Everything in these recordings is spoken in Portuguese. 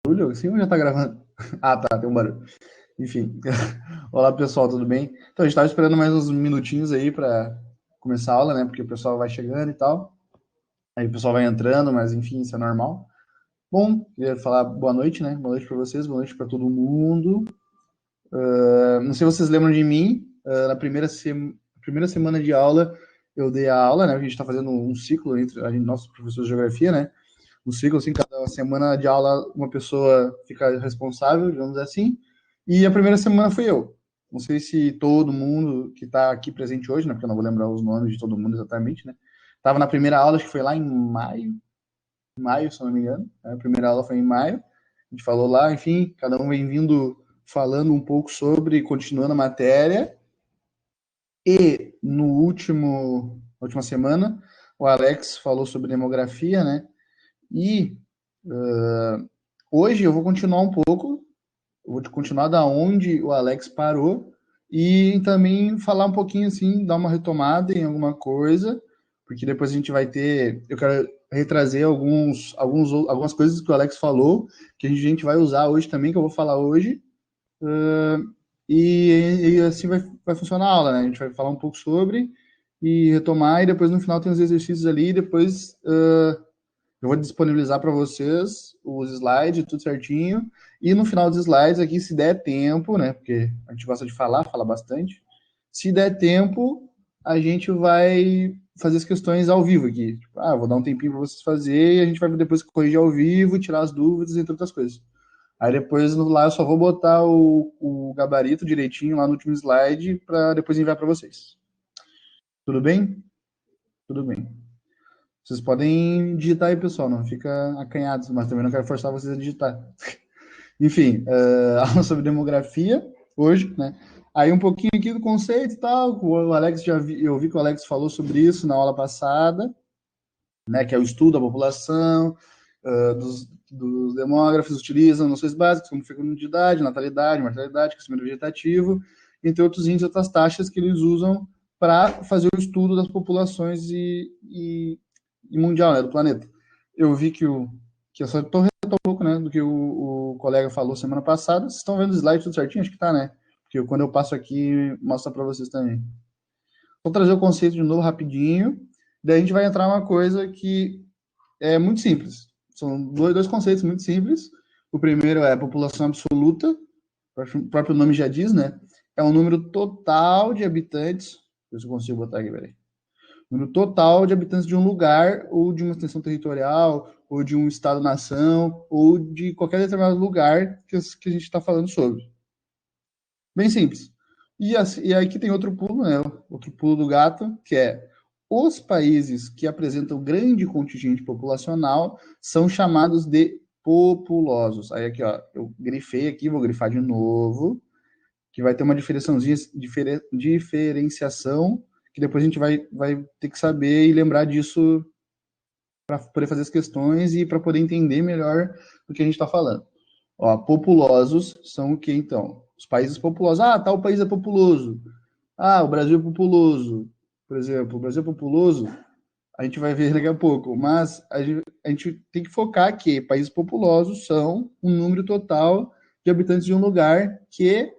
Barulho? Sim, ou já tá gravando? Ah, tá, tem um barulho. Enfim. Olá, pessoal, tudo bem? Então, a gente tava esperando mais uns minutinhos aí para começar a aula, né? Porque o pessoal vai chegando e tal. Aí o pessoal vai entrando, mas enfim, isso é normal. Bom, queria falar boa noite, né? Boa noite para vocês, boa noite para todo mundo. Não sei se vocês lembram de mim, na primeira semana de aula, eu dei a aula, né? A gente está fazendo um ciclo entre a gente, nossos professores de geografia, né? Um ciclo, assim, cada semana de aula uma pessoa fica responsável, digamos assim, e a primeira semana fui eu. Não sei se todo mundo que está aqui presente hoje, né, porque eu não vou lembrar os nomes de todo mundo exatamente, né, estava na primeira aula, acho que foi lá em maio, se eu não me engano, né, a primeira aula foi em maio, a gente falou lá, enfim, cada um vem vindo falando um pouco sobre, continuando a matéria, e na última semana, o Alex falou sobre demografia, né, e hoje eu vou continuar um pouco, eu vou continuar da onde o Alex parou e também falar um pouquinho assim, dar uma retomada em alguma coisa, porque depois a gente vai ter, eu quero retrazer algumas coisas que o Alex falou, que a gente vai usar hoje também, que eu vou falar hoje, e assim vai funcionar a aula, né? A gente vai falar um pouco sobre e retomar, e depois no final tem os exercícios ali, e depois eu vou disponibilizar para vocês os slides, tudo certinho. E no final dos slides aqui, se der tempo, né? Porque a gente gosta de falar, fala bastante. Se der tempo, a gente vai fazer as questões ao vivo aqui. Tipo, vou dar um tempinho para vocês fazerem e a gente vai depois corrigir ao vivo, tirar as dúvidas, entre outras coisas. Aí depois lá eu só vou botar o gabarito direitinho lá no último slide para depois enviar para vocês. Tudo bem? Tudo bem. Vocês podem digitar aí, pessoal, não fica acanhados, mas também não quero forçar vocês a digitar. Enfim, aula sobre demografia, hoje, né? Aí um pouquinho aqui do conceito e tal, o Alex eu vi que o Alex falou sobre isso na aula passada, né? Que é o estudo da população, dos demógrafos, utilizam noções básicas, como fecundidade, natalidade, mortalidade, crescimento vegetativo, entre outros índices, outras taxas que eles usam para fazer o estudo das populações e mundial, né, do planeta. Eu vi que eu só estou um pouco, né, do que o colega falou semana passada. Vocês estão vendo o slide tudo certinho? Acho que tá, né? Porque quando eu passo aqui, mostra para vocês também. Vou trazer o conceito de novo rapidinho. Daí a gente vai entrar numa coisa que é muito simples. São dois conceitos muito simples. O primeiro é a população absoluta, o próprio nome já diz, né? É o número total de habitantes. Deixa eu ver se eu consigo botar aqui, peraí. Número total de habitantes de um lugar, ou de uma extensão territorial, ou de um estado-nação, ou de qualquer determinado lugar que a gente está falando sobre. Bem simples. E aí que tem outro pulo, né? Outro pulo do gato, que é os países que apresentam grande contingente populacional são chamados de populosos. Aí aqui, ó, eu grifei aqui, vou grifar de novo, que vai ter uma diferenciação que depois a gente vai ter que saber e lembrar disso para poder fazer as questões e para poder entender melhor do que a gente está falando. Ó, populosos são o que, então? Os países populosos. Ah, tal país é populoso. Ah, o Brasil é populoso. Por exemplo, o Brasil é populoso, a gente vai ver daqui a pouco, mas a gente tem que focar que países populosos são um número total de habitantes de um lugar que é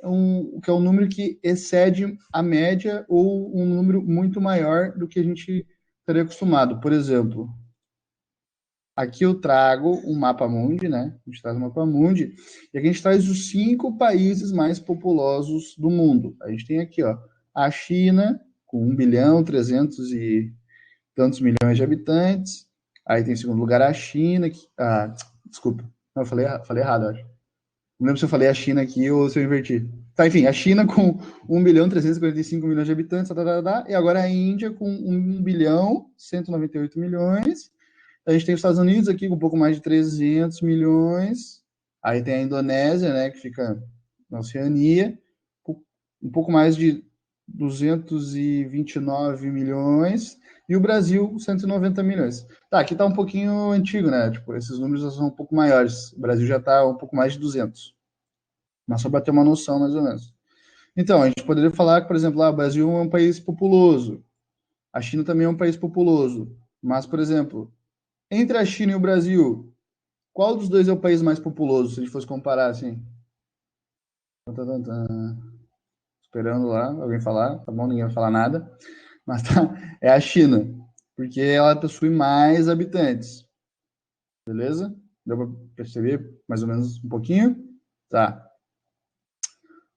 um número que excede a média ou um número muito maior do que a gente estaria acostumado. Por exemplo, aqui eu trago um mapa mundi, né? A gente traz um mapa mundi e aqui a gente traz os 5 países mais populosos do mundo. A gente tem aqui, ó, a China com 1 bilhão 300 e tantos milhões de habitantes. Aí tem em segundo lugar a China, desculpa, não, eu falei errado, acho. Não lembro se eu falei a China aqui ou se eu inverti. Tá, enfim, a China com 1 bilhão 345 milhões de habitantes, e agora a Índia com 1 bilhão 198 milhões. A gente tem os Estados Unidos aqui com um pouco mais de 300 milhões. Aí tem a Indonésia, né, que fica na Oceania, um pouco mais de 229 milhões. E o Brasil, 190 milhões. Tá, aqui tá um pouquinho antigo, né? Tipo, esses números são um pouco maiores. O Brasil já tá um pouco mais de 200. Mas só para ter uma noção, mais ou menos. Então, a gente poderia falar que, por exemplo, o Brasil é um país populoso. A China também é um país populoso. Mas, por exemplo, entre a China e o Brasil, Qual dos dois é o país mais populoso, se a gente fosse comparar assim? Tan, tan, tan. Esperando lá alguém falar, tá bom? Ninguém vai falar nada. Mas tá, é a China, porque ela possui mais habitantes. Beleza? Deu para perceber mais ou menos um pouquinho? Tá.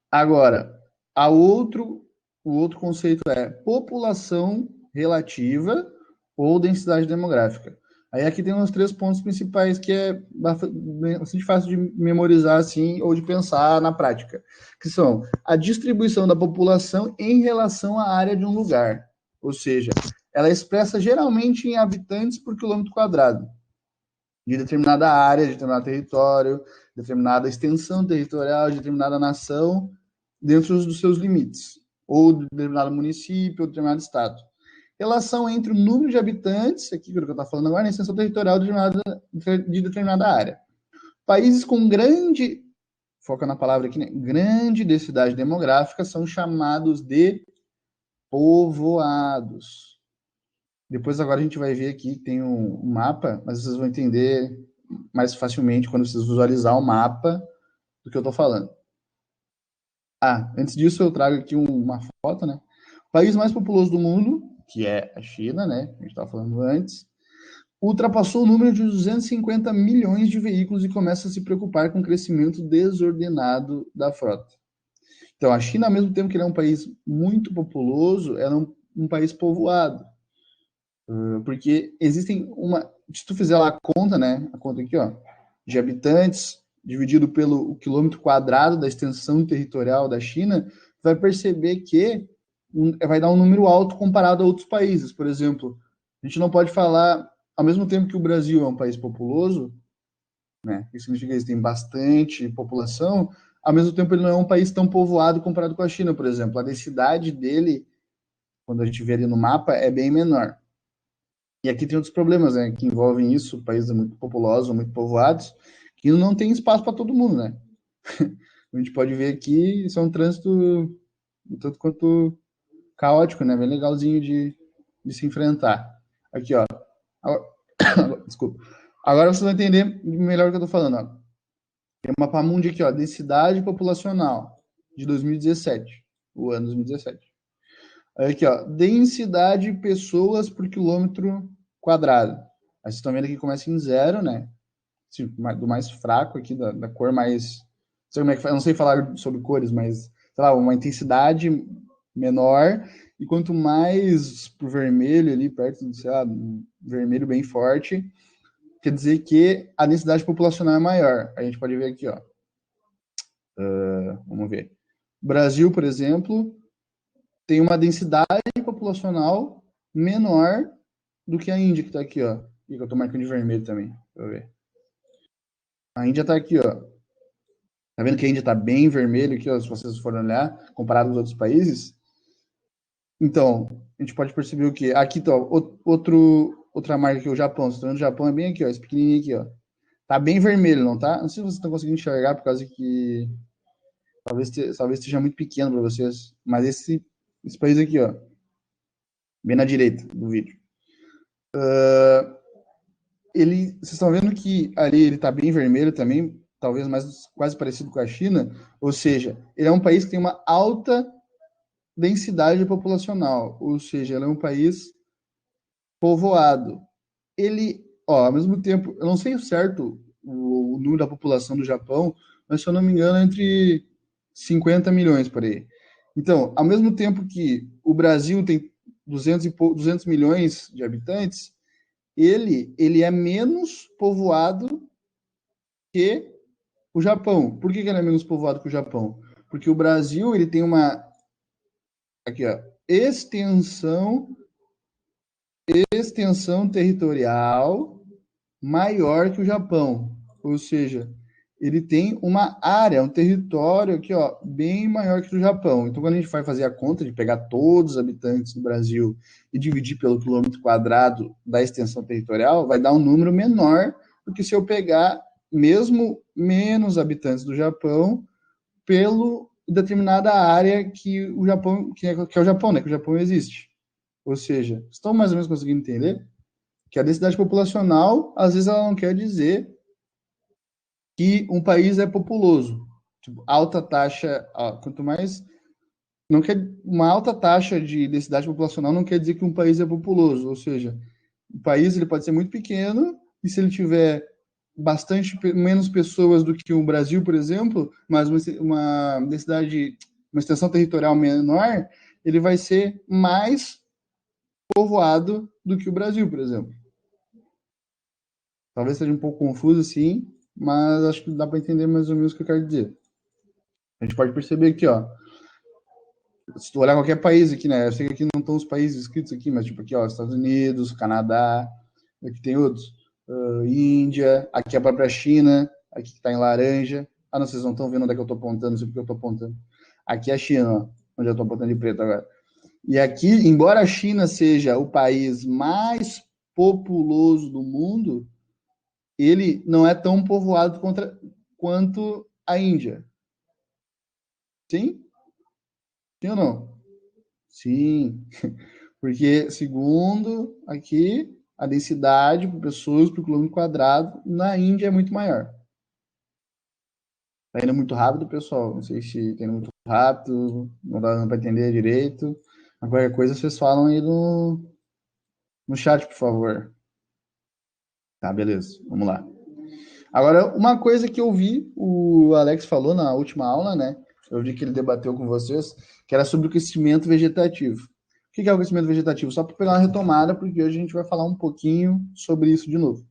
Agora, o outro conceito é população relativa ou densidade demográfica. Aí aqui tem uns 3 pontos principais que é bastante fácil de memorizar assim ou de pensar na prática, que são a distribuição da população em relação à área de um lugar. Ou seja, ela é expressa geralmente em habitantes por quilômetro quadrado de determinada área, de determinado território, determinada extensão territorial, de determinada nação, dentro dos seus limites, ou de determinado município, ou de determinado estado. Relação entre o número de habitantes, aqui que eu estou falando agora, na extensão territorial de determinada área. Países com grande, foca na palavra aqui, né? Grande densidade demográfica são chamados de povoados. Depois agora a gente vai ver aqui que tem um mapa, mas vocês vão entender mais facilmente quando vocês visualizar o mapa do que eu estou falando. Antes disso eu trago aqui uma foto, né? O país mais populoso do mundo, que é a China, né? A gente estava falando antes, ultrapassou o número de 250 milhões de veículos e começa a se preocupar com o crescimento desordenado da frota. Então, a China, ao mesmo tempo que ele é um país muito populoso, é um país povoado. Porque existem se tu fizer lá a conta, né? A conta aqui, ó, de habitantes dividido pelo quilômetro quadrado da extensão territorial da China, vai perceber que vai dar um número alto comparado a outros países. Por exemplo, a gente não pode falar, ao mesmo tempo que o Brasil é um país populoso, né? Isso significa que eles têm bastante população, ao mesmo tempo ele não é um país tão povoado comparado com a China, por exemplo. A densidade dele, quando a gente vê ali no mapa, é bem menor. E aqui tem outros problemas, né, que envolvem isso, países muito populosos, muito povoados, que não tem espaço para todo mundo, né? A gente pode ver aqui, isso é um trânsito tanto quanto caótico, né? Bem legalzinho de se enfrentar. Aqui, ó. Desculpa. Agora você vai entender melhor o que eu tô falando, ó. Tem uma mapa mundi aqui, ó, densidade populacional de 2017, o ano 2017. Aqui, ó, densidade de pessoas por quilômetro quadrado. Aí vocês estão vendo que começa em 0, né? Do mais fraco aqui, da cor mais... Não sei como é que, eu não sei falar sobre cores, mas, sei lá, uma intensidade menor, e quanto mais pro vermelho ali, perto do, sei lá, vermelho bem forte, quer dizer que a densidade populacional é maior. A gente pode ver aqui, ó. Vamos ver. Brasil, por exemplo, tem uma densidade populacional menor do que a Índia, que está aqui, ó. E que eu tô marcando de vermelho também. Deixa eu ver. A Índia está aqui, ó. Tá vendo que a Índia está bem vermelho aqui, ó, se vocês forem olhar, comparado com os outros países? Então, a gente pode perceber o quê? Aqui, tá, outra marca aqui, o Japão. Você tá vendo o Japão? É bem aqui, ó, esse pequenininho aqui, ó. Tá bem vermelho, não tá? Não sei se vocês estão conseguindo enxergar, por causa que talvez esteja muito pequeno para vocês. Mas esse país aqui, ó, bem na direita do vídeo. Vocês estão vendo que ali ele está bem vermelho também, talvez mais quase parecido com a China, ou seja, ele é um país que tem uma alta densidade populacional, ou seja, ele é um país povoado. Ele, ó, ao mesmo tempo, eu não sei certo o número da população do Japão, mas se eu não me engano, entre 50 milhões por aí. Então, ao mesmo tempo que o Brasil tem 200 milhões de habitantes, ele é menos povoado que o Japão. Por que ele é menos povoado que o Japão? Porque o Brasil ele tem uma aqui, ó, extensão territorial maior que o Japão. Ou seja, ele tem uma área, um território aqui, ó, bem maior que o Japão. Então, quando a gente vai fazer a conta de pegar todos os habitantes do Brasil e dividir pelo quilômetro quadrado da extensão territorial, vai dar um número menor do que se eu pegar mesmo menos habitantes do Japão pelo determinada área que o Japão, que é o Japão, né? Que o Japão existe. Ou seja, estão mais ou menos conseguindo entender que a densidade populacional, às vezes, ela não quer dizer que um país é populoso. Tipo, alta taxa, quanto mais não quer uma alta taxa de densidade populacional não quer dizer que um país é populoso, ou seja, o país ele pode ser muito pequeno e se ele tiver bastante menos pessoas do que o Brasil, por exemplo, mas uma densidade, uma extensão territorial menor, ele vai ser mais povoado do que o Brasil, por exemplo. Talvez seja um pouco confuso, sim, mas acho que dá para entender mais ou menos o que eu quero dizer. A gente pode perceber aqui, ó, se tu olhar qualquer país aqui, né? Eu sei que aqui não estão os países escritos aqui, mas tipo aqui, ó, Estados Unidos, Canadá, aqui tem outros, Índia, aqui a própria China, aqui que está em laranja. Ah, não, vocês não estão vendo onde é que eu estou apontando, não sei porque eu estou apontando. Aqui é a China, ó, onde eu estou apontando de preto agora. E aqui, embora a China seja o país mais populoso do mundo, ele não é tão povoado quanto a Índia. Sim? Sim ou não? Sim. Porque, segundo aqui, a densidade por pessoas por quilômetro quadrado na Índia é muito maior. Tá indo muito rápido, pessoal. Não sei se tá indo muito rápido, não dá para entender direito. Qualquer coisa vocês falam aí no chat, por favor. Tá, beleza. Vamos lá. Agora, uma coisa que eu vi, o Alex falou na última aula, né? Eu vi que ele debateu com vocês, que era sobre o crescimento vegetativo. O que é o crescimento vegetativo? Só para pegar uma retomada, porque hoje a gente vai falar um pouquinho sobre isso de novo.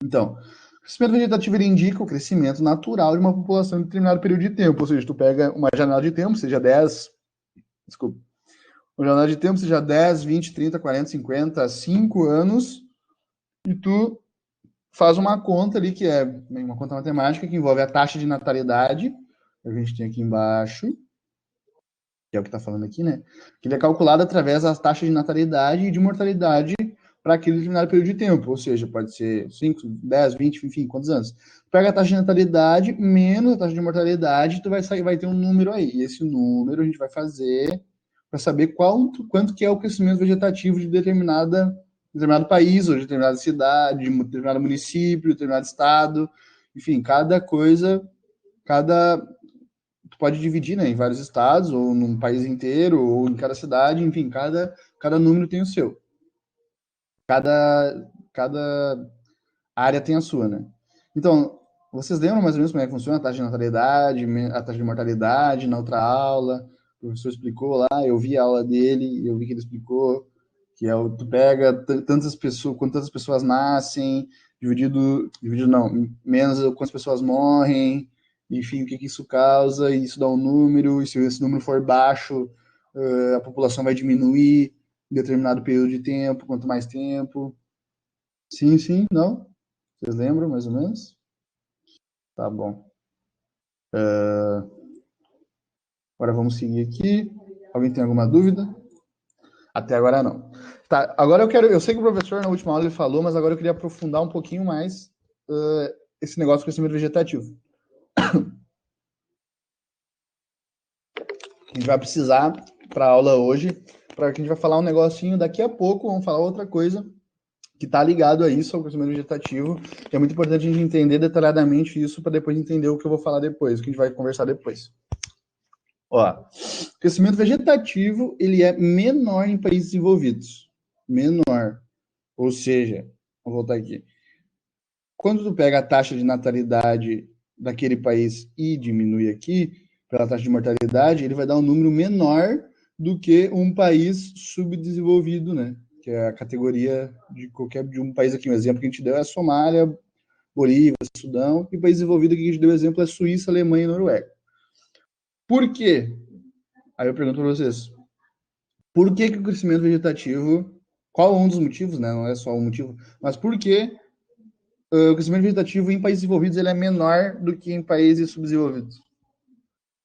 Então, o crescimento vegetativo ele indica o crescimento natural de uma população em determinado período de tempo. Ou seja, tu pega uma janela de tempo, seja 10, desculpa, uma janela de tempo, seja 10, 20, 30, 40, 50, 5 anos, e tu faz uma conta ali, que é uma conta matemática, que envolve a taxa de natalidade, que a gente tem aqui embaixo, que é o que está falando aqui, né? Que ele é calculado através das taxas de natalidade e de mortalidade para aquele determinado período de tempo, ou seja, pode ser 5, 10, 20, enfim, quantos anos. Pega a taxa de natalidade menos a taxa de mortalidade, tu vai ter um número aí. E esse número a gente vai fazer para saber quanto que é o crescimento vegetativo de determinado país, ou de determinada cidade, de determinado município, de determinado estado. Enfim, cada coisa, cada tu pode dividir, né, em vários estados, ou num país inteiro, ou em cada cidade, enfim, cada número tem o seu. Cada área tem a sua, né? Então, vocês lembram mais ou menos como é que funciona a taxa de natalidade, a taxa de mortalidade na outra aula? O professor explicou lá, eu vi a aula dele, eu vi que ele explicou que é tu pega tantas pessoas, quantas pessoas nascem, dividido não, menos quantas pessoas morrem, enfim, o que isso causa, e isso dá um número, e se esse número for baixo, a população vai diminuir em determinado período de tempo, quanto mais tempo. Sim, sim, não? Vocês lembram, mais ou menos? Tá bom. Agora vamos seguir aqui. Alguém tem alguma dúvida? Até agora não. Tá, agora eu sei que o professor na última aula ele falou, mas agora eu queria aprofundar um pouquinho mais esse negócio do crescimento vegetativo. A gente vai precisar para a aula hoje, para que a gente vai falar um negocinho daqui a pouco, vamos falar outra coisa que está ligado a isso, ao crescimento vegetativo, que é muito importante a gente entender detalhadamente isso para depois entender o que eu vou falar depois, o que a gente vai conversar depois. Ó, o crescimento vegetativo ele é menor em países desenvolvidos. Menor. Ou seja, vou voltar aqui. Quando tu pega a taxa de natalidade daquele país e diminui aqui pela taxa de mortalidade, ele vai dar um número menor do que um país subdesenvolvido, né? Que é a categoria de um país aqui. Um exemplo que a gente deu é a Somália, Bolívia, Sudão, e o país desenvolvido que a gente deu exemplo é Suíça, Alemanha e Noruega. Por quê? Aí eu pergunto para vocês, por que, que o crescimento vegetativo, qual é um dos motivos, né? Não é só um motivo, mas por que o crescimento vegetativo em países desenvolvidos ele é menor do que em países subdesenvolvidos?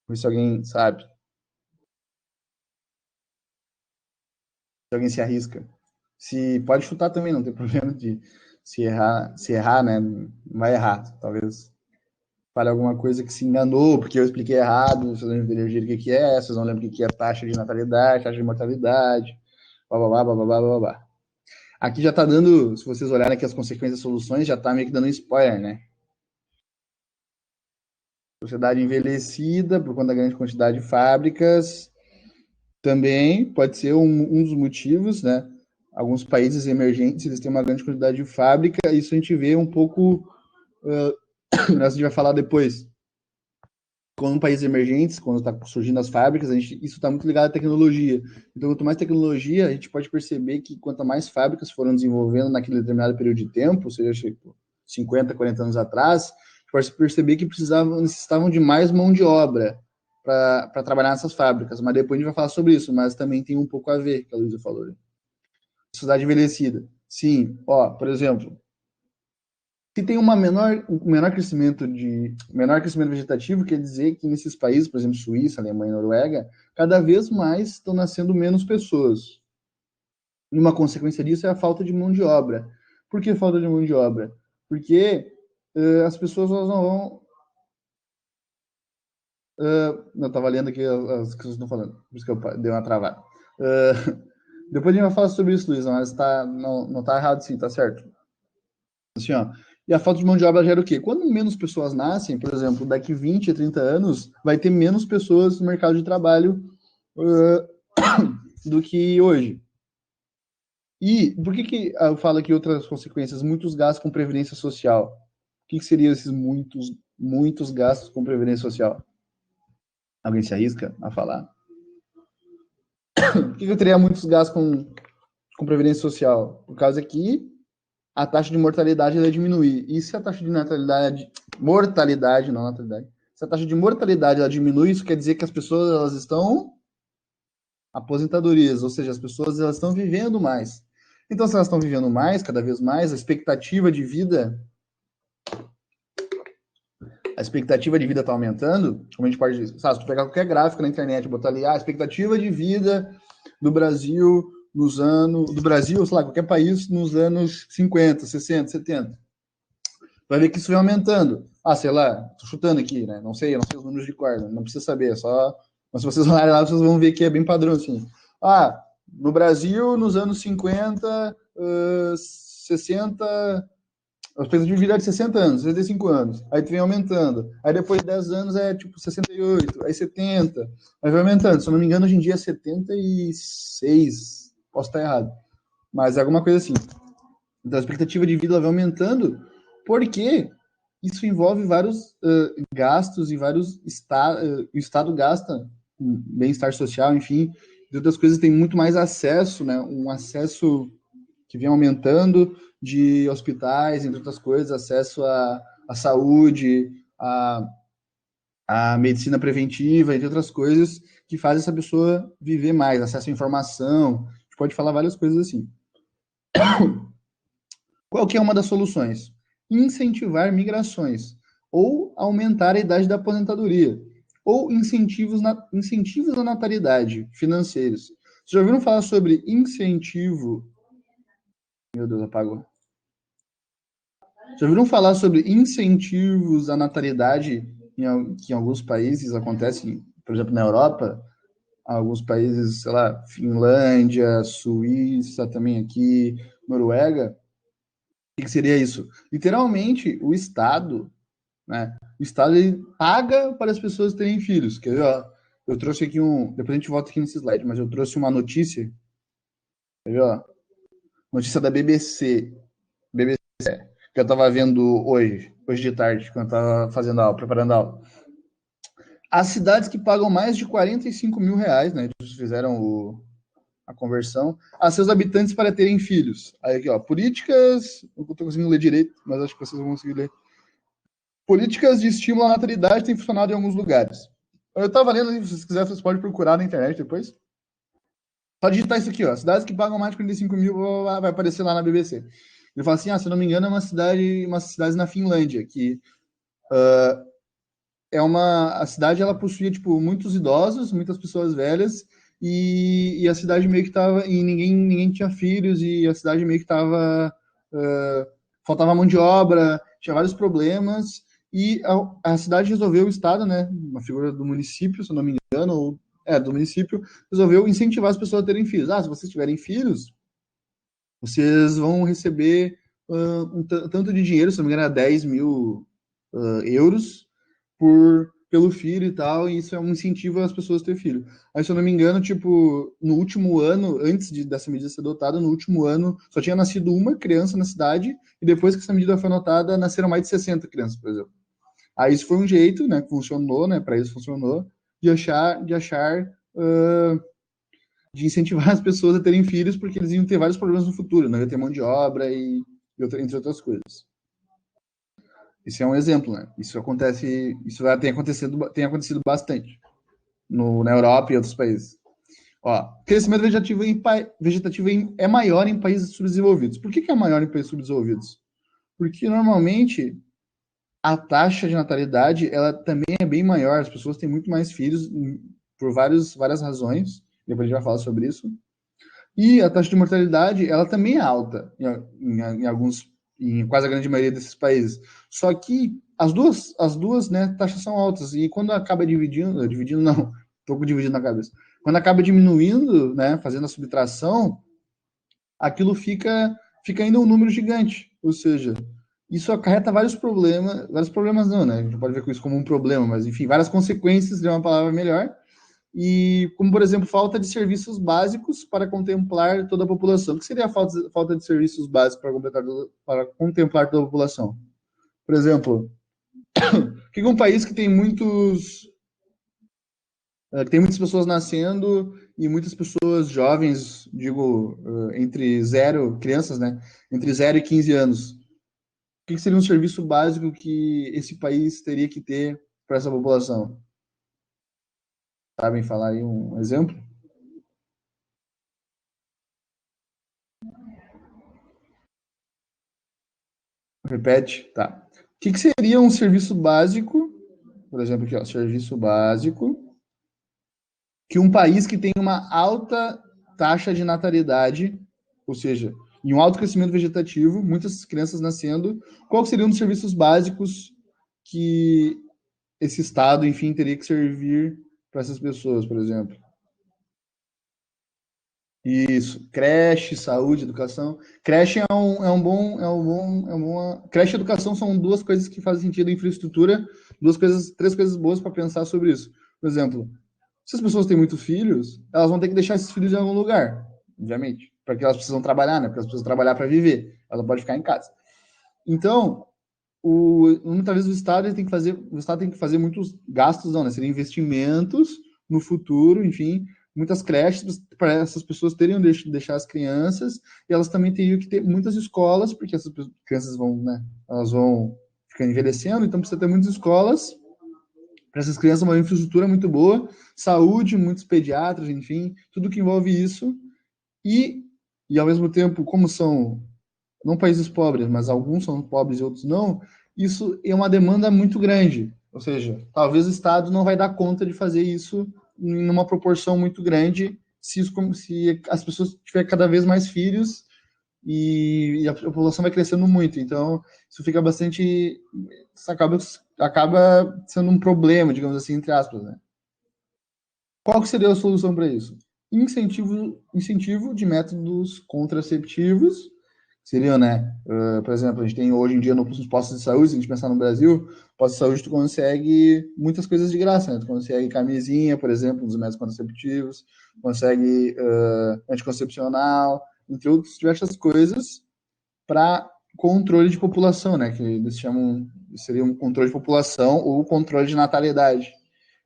Por se alguém sabe, se alguém se arrisca. Se pode chutar também, não tem problema de se errar, né? Não vai errar, talvez fale alguma coisa que se enganou, porque eu expliquei errado, vocês não entenderam o que é, vocês não lembram o que é taxa de natalidade, taxa de mortalidade, blá, blá, blá, blá, blá, blá, blá. Aqui já está dando, se vocês olharem aqui as consequências das soluções, já está meio que dando um spoiler, né? Sociedade envelhecida por conta da grande quantidade de fábricas. Também pode ser um dos motivos, né? Alguns países emergentes, eles têm uma grande quantidade de fábrica, isso a gente vê um pouco, a gente vai falar depois, quando países emergentes, quando está surgindo as fábricas, isso está muito ligado à tecnologia. Então, quanto mais tecnologia, a gente pode perceber que quanto mais fábricas foram desenvolvendo naquele determinado período de tempo, ou seja, tipo, 50, 40 anos atrás, a gente pode perceber que necessitavam de mais mão de obra para trabalhar nessas fábricas. Mas depois a gente vai falar sobre isso, mas também tem um pouco a ver, que a Luísa falou. Né? Sociedade envelhecida. Sim, ó, por exemplo, se tem um menor crescimento vegetativo, quer dizer que nesses países, por exemplo, Suíça, Alemanha e Noruega, cada vez mais estão nascendo menos pessoas. E uma consequência disso é a falta de mão de obra. Por que falta de mão de obra? Porque as pessoas elas não vão. Não, estava lendo aqui as que vocês estão falando, por isso que eu dei uma travada. Depois a gente vai falar sobre isso, Luísa, mas não está errado sim, tá certo. Assim, ó, e a falta de mão de obra gera o quê? Quando menos pessoas nascem, por exemplo, daqui 20 a 30 anos, vai ter menos pessoas no mercado de trabalho do que hoje. E por que eu falo aqui outras consequências? Muitos gastos com previdência social. O que seriam esses muitos gastos com previdência social? Alguém se arrisca a falar? Por que eu teria muitos gastos com previdência social? Por causa que a taxa de mortalidade vai diminuir. E se a taxa de mortalidade, não natalidade, se a taxa de mortalidade ela diminui, isso quer dizer que as pessoas elas estão aposentadorias, ou seja, as pessoas elas estão vivendo mais. Então, se elas estão vivendo mais, cada vez mais, a expectativa de vida está aumentando, como a gente pode dizer, sabe, se tu pegar qualquer gráfico na internet e botar ali, a expectativa de vida do Brasil do Brasil, sei lá, qualquer país nos anos 50, 60, 70. Vai ver que isso vem aumentando. Sei lá, tô chutando aqui, né? Não sei os números de cor, não precisa saber, é só. Mas se vocês olharem lá, vocês vão ver que é bem padrão, assim. No Brasil, nos anos 50, 60, a expectativa de vida é de 60 anos, 65 anos. Aí vem aumentando. Aí depois de 10 anos é tipo 68, aí 70. Aí vai aumentando. Se eu não me engano, hoje em dia é 76. Posso estar errado. Mas é alguma coisa assim. Então a expectativa de vida vai aumentando, porque isso envolve vários gastos e vários o Estado gasta bem-estar social, enfim, e outras coisas tem muito mais acesso, né? Um acesso que vem aumentando de hospitais, entre outras coisas, acesso à saúde, à medicina preventiva, entre outras coisas, que faz essa pessoa viver mais, acesso à informação, a gente pode falar várias coisas assim. Qual que é uma das soluções? Incentivar migrações, ou aumentar a idade da aposentadoria, ou incentivos à natalidade financeiros. Vocês já ouviram falar sobre incentivo? Meu Deus, apagou. Já ouviram falar sobre incentivos à natalidade que em alguns países acontecem, por exemplo, na Europa? Alguns países, sei lá, Finlândia, Suíça, também aqui, Noruega. O que seria isso? Literalmente, o Estado, né? O Estado ele paga para as pessoas terem filhos. Quer ver, ó? Eu trouxe aqui depois a gente volta aqui nesse slide, mas eu trouxe uma notícia. Quer ver, ó? Notícia da BBC. BBC, que eu estava vendo hoje de tarde, quando eu estava fazendo aula, preparando a aula. As cidades que pagam mais de 45 mil reais, né? Eles fizeram a conversão, a seus habitantes para terem filhos. Aí aqui, ó, políticas, não estou conseguindo ler direito, mas acho que vocês vão conseguir ler. Políticas de estímulo à natalidade têm funcionado em alguns lugares. Eu estava lendo, se vocês quiserem, vocês podem procurar na internet depois. Só digitar isso aqui, ó. Cidades que pagam mais de 45 mil, vai aparecer lá na BBC. Ele fala assim, se eu não me engano, é uma cidade na Finlândia, que a cidade, ela possuía, tipo, muitos idosos, muitas pessoas velhas, e a cidade meio que tava, e ninguém tinha filhos, e a cidade meio que tava, faltava mão de obra, tinha vários problemas, e a cidade resolveu, o Estado, né, uma figura do município, se eu não me engano, do município, resolveu incentivar as pessoas a terem filhos. Se vocês tiverem filhos, vocês vão receber tanto de dinheiro, se não me engano, 10 mil euros, pelo filho e tal, e isso é um incentivo às pessoas a ter filho. Aí, se eu não me engano, tipo, no último ano, dessa medida ser adotada, no último ano, só tinha nascido uma criança na cidade, e depois que essa medida foi adotada, nasceram mais de 60 crianças, por exemplo. Aí isso foi um jeito, né, que funcionou, né, para isso funcionou, de incentivar as pessoas a terem filhos, porque eles iam ter vários problemas no futuro, não ia ter mão de obra entre outras coisas. Isso é um exemplo, né? Tem acontecido bastante na Europa e outros países. Ó, crescimento vegetativo é maior em países subdesenvolvidos. Por que é maior em países subdesenvolvidos? Porque normalmente a taxa de natalidade ela também é bem maior. As pessoas têm muito mais filhos por várias razões. Depois a gente vai falar sobre isso. E a taxa de mortalidade ela também é alta em quase a grande maioria desses países. Só que as duas, né, taxas são altas. E quando acaba dividindo não, estou dividindo na cabeça. Quando acaba diminuindo, né, fazendo a subtração, aquilo fica ainda um número gigante. Ou seja, isso acarreta vários problemas não, né? A gente pode ver isso como um problema, mas enfim, várias consequências, de uma palavra melhor. E como, por exemplo, falta de serviços básicos para contemplar toda a população. O que seria a falta de serviços básicos para contemplar toda a população? Por exemplo, que um país que tem muitas pessoas nascendo e muitas pessoas jovens, digo, crianças, né? Entre 0 e 15 anos. O que seria um serviço básico que esse país teria que ter para essa população? Sabem falar aí um exemplo? Repete, tá. O que seria um serviço básico, por exemplo, aqui, ó, serviço básico, que um país que tem uma alta taxa de natalidade, ou seja, em um alto crescimento vegetativo, muitas crianças nascendo, qual seriam os serviços básicos que esse Estado, enfim, teria que servir para essas pessoas, por exemplo? Isso, creche, saúde, educação. Creche creche e educação são duas coisas que fazem sentido em infraestrutura, três coisas boas para pensar sobre isso. Por exemplo, se as pessoas têm muitos filhos, elas vão ter que deixar esses filhos em algum lugar, obviamente, porque elas precisam trabalhar, né? Porque elas precisam trabalhar para viver. Ela não pode ficar em casa. Então, muitas vezes o Estado tem que fazer muitos gastos, não, né? Seriam investimentos no futuro, enfim, muitas creches para essas pessoas terem onde deixar as crianças, e elas também teriam que ter muitas escolas, porque essas crianças vão, né? Elas vão ficar envelhecendo, então precisa ter muitas escolas para essas crianças, uma infraestrutura muito boa, saúde, muitos pediatras, enfim, tudo que envolve isso, e, e ao mesmo tempo, como são não países pobres, mas alguns são pobres e outros não, isso é uma demanda muito grande. Ou seja, talvez o Estado não vai dar conta de fazer isso em uma proporção muito grande se as pessoas tiverem cada vez mais filhos e a população vai crescendo muito. Então, isso fica bastante. Isso acaba sendo um problema, digamos assim, entre aspas. Né? Qual que seria a solução para isso? Incentivo de métodos contraceptivos seriam, né? Por exemplo, a gente tem hoje em dia nos postos de saúde, se a gente pensar no Brasil, posto de saúde tu consegue muitas coisas de graça, né? Tu consegue camisinha, por exemplo, dos métodos contraceptivos, consegue anticoncepcional, entre outras diversas coisas para controle de população, né? Que eles chamam, seria um controle de população ou controle de natalidade.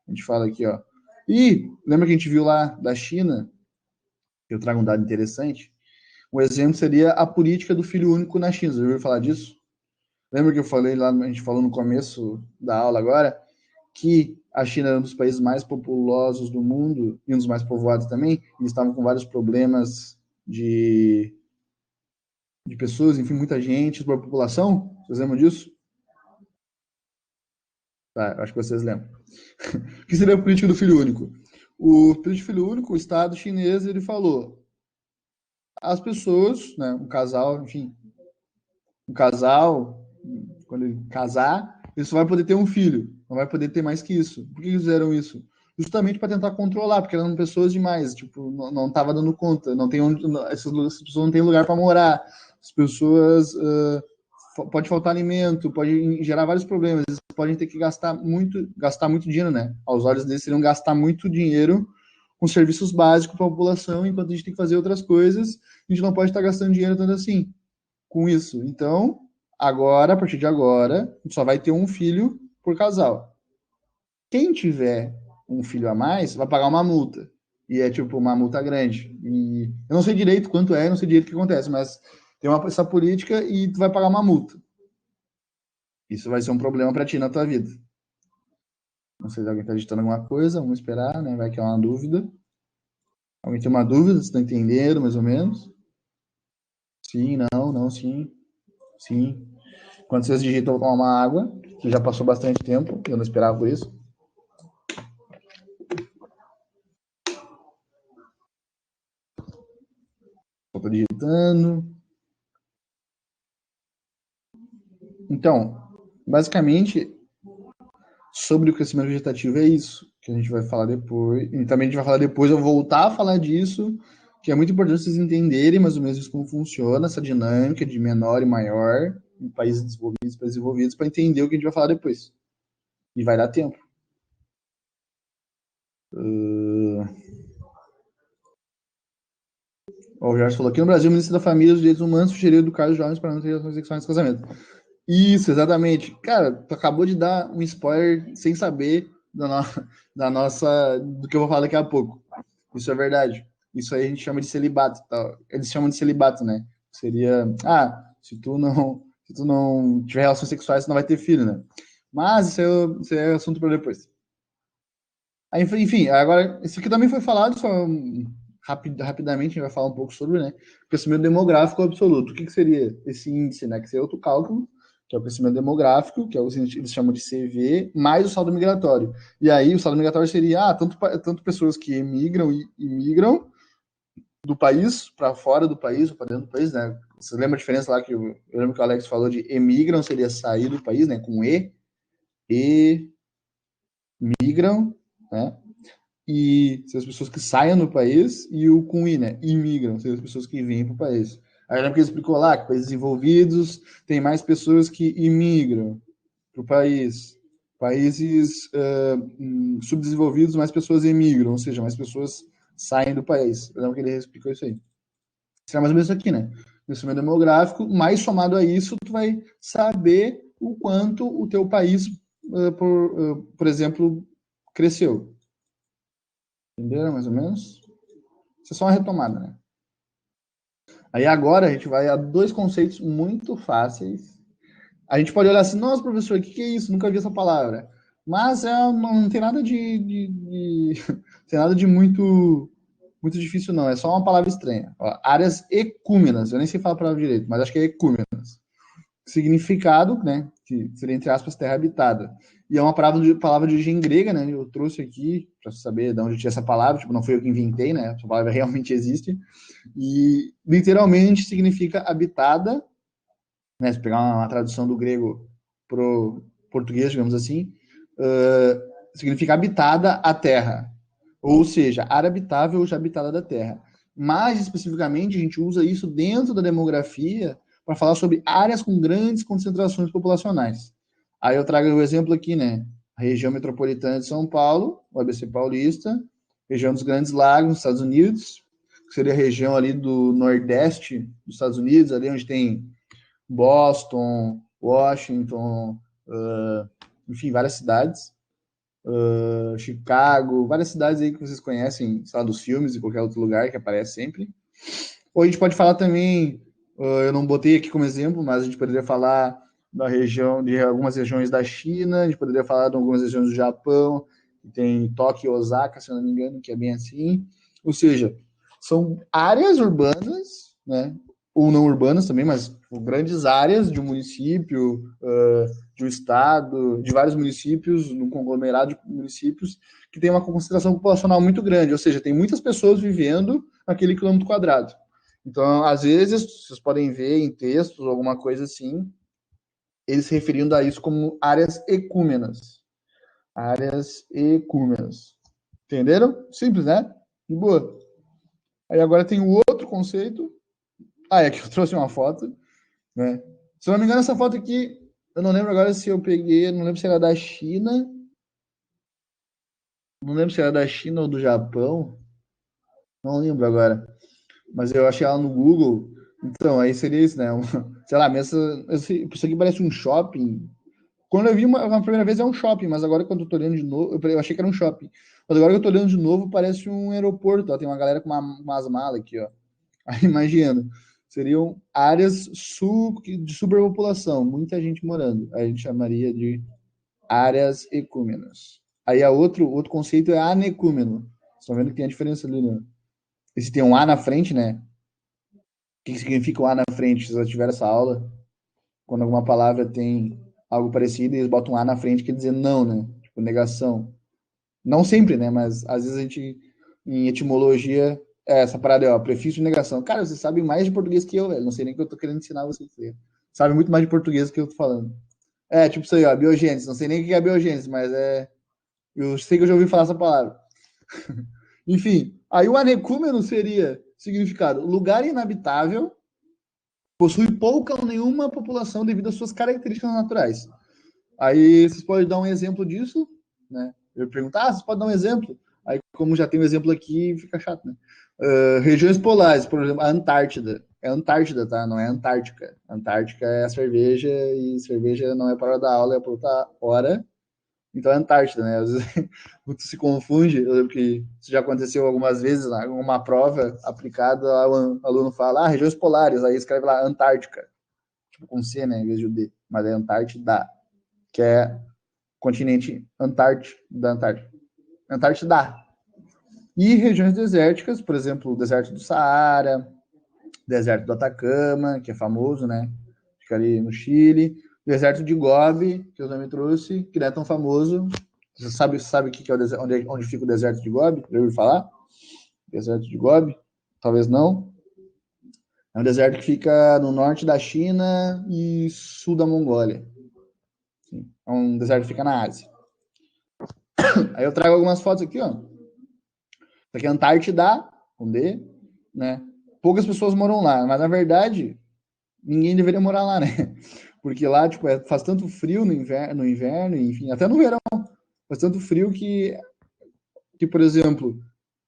A gente fala aqui, ó. E lembra que a gente viu lá da China, que eu trago um dado interessante, um exemplo seria a política do filho único na China. Você já ouviu falar disso? Lembra que eu falei lá, a gente falou no começo da aula agora, que a China é um dos países mais populosos do mundo e um dos mais povoados também, e eles estavam com vários problemas de pessoas, enfim, muita gente, sobre a população. Vocês lembram disso? Tá, acho que vocês lembram. O que seria a política do filho único? O político do filho único, o Estado chinês, ele falou, as pessoas, né, um casal, enfim, um casal, quando ele casar, ele só vai poder ter um filho, não vai poder ter mais que isso. Por que eles fizeram isso? Justamente para tentar controlar, porque eram pessoas demais, tipo, não tava dando conta, não tem onde, essas pessoas não têm lugar para morar, as pessoas pode faltar alimento, pode gerar vários problemas. Eles podem ter que gastar muito dinheiro, né? Aos olhos deles, seriam gastar muito dinheiro com serviços básicos para a população, enquanto a gente tem que fazer outras coisas, a gente não pode estar gastando dinheiro tanto assim com isso. Então, agora, a partir de agora, a gente só vai ter um filho por casal. Quem tiver um filho a mais vai pagar uma multa. E é tipo uma multa grande. E eu não sei direito quanto é, não sei direito o que acontece, mas tem essa política e tu vai pagar uma multa. Isso vai ser um problema para ti na tua vida. Não sei se alguém está digitando alguma coisa, vamos esperar, né? Vai que é uma dúvida. Alguém tem uma dúvida? Vocês estão entendendo mais ou menos? Sim, não, sim. Sim. Quando vocês digitam, vou tomar uma água, que já passou bastante tempo, eu não esperava por isso. Estou digitando. Então, basicamente, sobre o crescimento vegetativo é isso que a gente vai falar depois. E também a gente vai falar depois, eu vou voltar a falar disso, que é muito importante vocês entenderem mais ou menos como funciona essa dinâmica de menor e maior em países desenvolvidos para desenvolvidos, para entender o que a gente vai falar depois. E vai dar tempo. O Jorge falou aqui no Brasil, o ministro da Família e dos Direitos Humanos sugeriu educar os jovens para não ter relações sexuais no casamento. Isso, exatamente. Cara, tu acabou de dar um spoiler sem saber da nossa, do que eu vou falar daqui a pouco. Isso é verdade. Isso aí a gente chama de celibato. Tá? Eles chamam de celibato, né? Seria, se tu não tiver relações sexuais, tu não vai ter filho, né? Mas isso é assunto para depois. Aí, enfim, agora, isso aqui também foi falado, só rapidamente a gente vai falar um pouco sobre, né? O crescimento demográfico absoluto. O que seria esse índice, né? Que seria outro cálculo, que é o crescimento demográfico, que é o que eles chamam de CV, mais o saldo migratório. E aí o saldo migratório seria tanto pessoas que emigram e imigram do país para fora do país ou para dentro do país, né? Você lembra a diferença lá que eu lembro que o Alex falou de emigram seria sair do país, né? Com e migram, né? E são as pessoas que saem do país, e o com I, né? Imigram, são as pessoas que vêm para o país. Aí lembra que ele explicou lá que países desenvolvidos tem mais pessoas que imigram para o país. Países subdesenvolvidos, mais pessoas emigram, ou seja, mais pessoas saem do país. Eu lembro que ele explicou isso aí. Será mais ou menos isso aqui, né? Crescimento demográfico, mais somado a isso, tu vai saber o quanto o teu país, por exemplo, cresceu. Entenderam mais ou menos? Isso é só uma retomada, né? Aí agora a gente vai a dois conceitos muito fáceis. A gente pode olhar assim, nossa, professor, o que é isso? Nunca vi essa palavra. Mas não tem nada tem nada de muito difícil, não. É só uma palavra estranha. Ó, áreas ecúmenas. Eu nem sei falar a palavra direito, mas acho que é ecúmenas. Significado, né? Que seria, entre aspas, terra habitada. E é uma palavra de origem grega, né? Eu trouxe aqui para saber de onde eu tinha essa palavra. Tipo, não foi eu que inventei, né? Essa palavra realmente existe. E literalmente significa habitada, né? Se pegar uma tradução do grego pro português, digamos assim, significa habitada a terra. Ou seja, área habitável ou já habitada da terra. Mais especificamente, a gente usa isso dentro da demografia para falar sobre áreas com grandes concentrações populacionais. Aí eu trago o exemplo aqui, né? A região metropolitana de São Paulo, o ABC Paulista, região dos Grandes Lagos, nos Estados Unidos, que seria a região ali do Nordeste dos Estados Unidos, ali onde tem Boston, Washington, enfim, várias cidades. Chicago, várias cidades aí que vocês conhecem, sei lá, dos filmes e qualquer outro lugar que aparece sempre. Ou a gente pode falar também, eu não botei aqui como exemplo, mas a gente poderia falar da região, de algumas regiões da China, a gente poderia falar de algumas regiões do Japão, que tem Tóquio e Osaka, se eu não me engano, que é bem assim. Ou seja, são áreas urbanas, né? Ou não urbanas também, mas tipo, grandes áreas de um município, de um estado, de vários municípios, num conglomerado de municípios, que tem uma concentração populacional muito grande, ou seja, tem muitas pessoas vivendo naquele quilômetro quadrado. Então, às vezes, vocês podem ver em textos, alguma coisa assim, eles se referindo a isso como áreas ecúmenas. Áreas ecúmenas. Entenderam? Simples, né? De boa. Aí agora tem o outro conceito. É que eu trouxe uma foto, né? Se eu não me engano, essa foto aqui, eu não lembro agora se eu peguei, não lembro se era da China, não lembro se era da China ou do Japão, não lembro agora. Mas eu achei ela no Google. Então, aí seria isso, né? Sei lá, isso aqui parece um shopping. Quando eu vi uma primeira vez é um shopping, mas agora quando eu tô olhando de novo, eu achei que era um shopping. Mas agora que eu tô olhando de novo, parece um aeroporto, ó. Tem uma galera com umas malas aqui, ó. Aí imagina, seriam áreas de superpopulação, muita gente morando. Aí a gente chamaria de áreas ecúmenas. Aí outro conceito é anecúmeno. Vocês estão vendo que tem a diferença ali, né? Esse tem um A na frente, né? O que significa o A na frente? Se vocês tiveram essa aula, quando alguma palavra tem algo parecido, eles botam um A na frente, quer dizer não, né? Tipo, negação. Não sempre, né? Mas às vezes a gente, em etimologia, essa parada é, ó, prefixo de negação. Cara, vocês sabem mais de português que eu, velho. Não sei nem o que eu tô querendo ensinar vocês. Sabe muito mais de português do que eu tô falando. É, tipo isso aí, ó, biogênese. Não sei nem o que é biogênese, mas é. Eu sei que eu já ouvi falar essa palavra. Enfim, aí o anecúmeno seria significado lugar inabitável, possui pouca ou nenhuma população devido às suas características naturais. Aí vocês podem dar um exemplo disso, né? Eu perguntar, vocês podem dar um exemplo? Aí, como já tem um exemplo aqui, fica chato, né? Regiões polares, por exemplo, a Antártida. É Antártida, tá? Não é Antártica. Antártica é a cerveja, e cerveja não é para hora da aula, é para outra hora. Então é Antártida, né? Às vezes muito se confunde. Eu lembro que isso já aconteceu algumas vezes, né? Uma prova aplicada, o aluno fala, regiões polares, aí escreve lá Antártica, tipo com C, né, em vez de D, mas é Antártida, que é continente Antártida. Antártida. E regiões desérticas, por exemplo, o deserto do Saara, deserto do Atacama, que é famoso, né? Fica ali no Chile. Deserto de Gobi, que eu também trouxe, que não é tão famoso. Você sabe o que é o deserto, onde fica o deserto de Gobi? Já ouviu falar? Deserto de Gobi? Talvez não. É um deserto que fica no norte da China e sul da Mongólia. É um deserto que fica na Ásia. Aí eu trago algumas fotos aqui, ó. Isso aqui é Antártida, com D, né? Poucas pessoas moram lá, mas na verdade, ninguém deveria morar lá, né? Porque lá, tipo, faz tanto frio no inverno, enfim, até no verão, faz tanto frio que, por exemplo,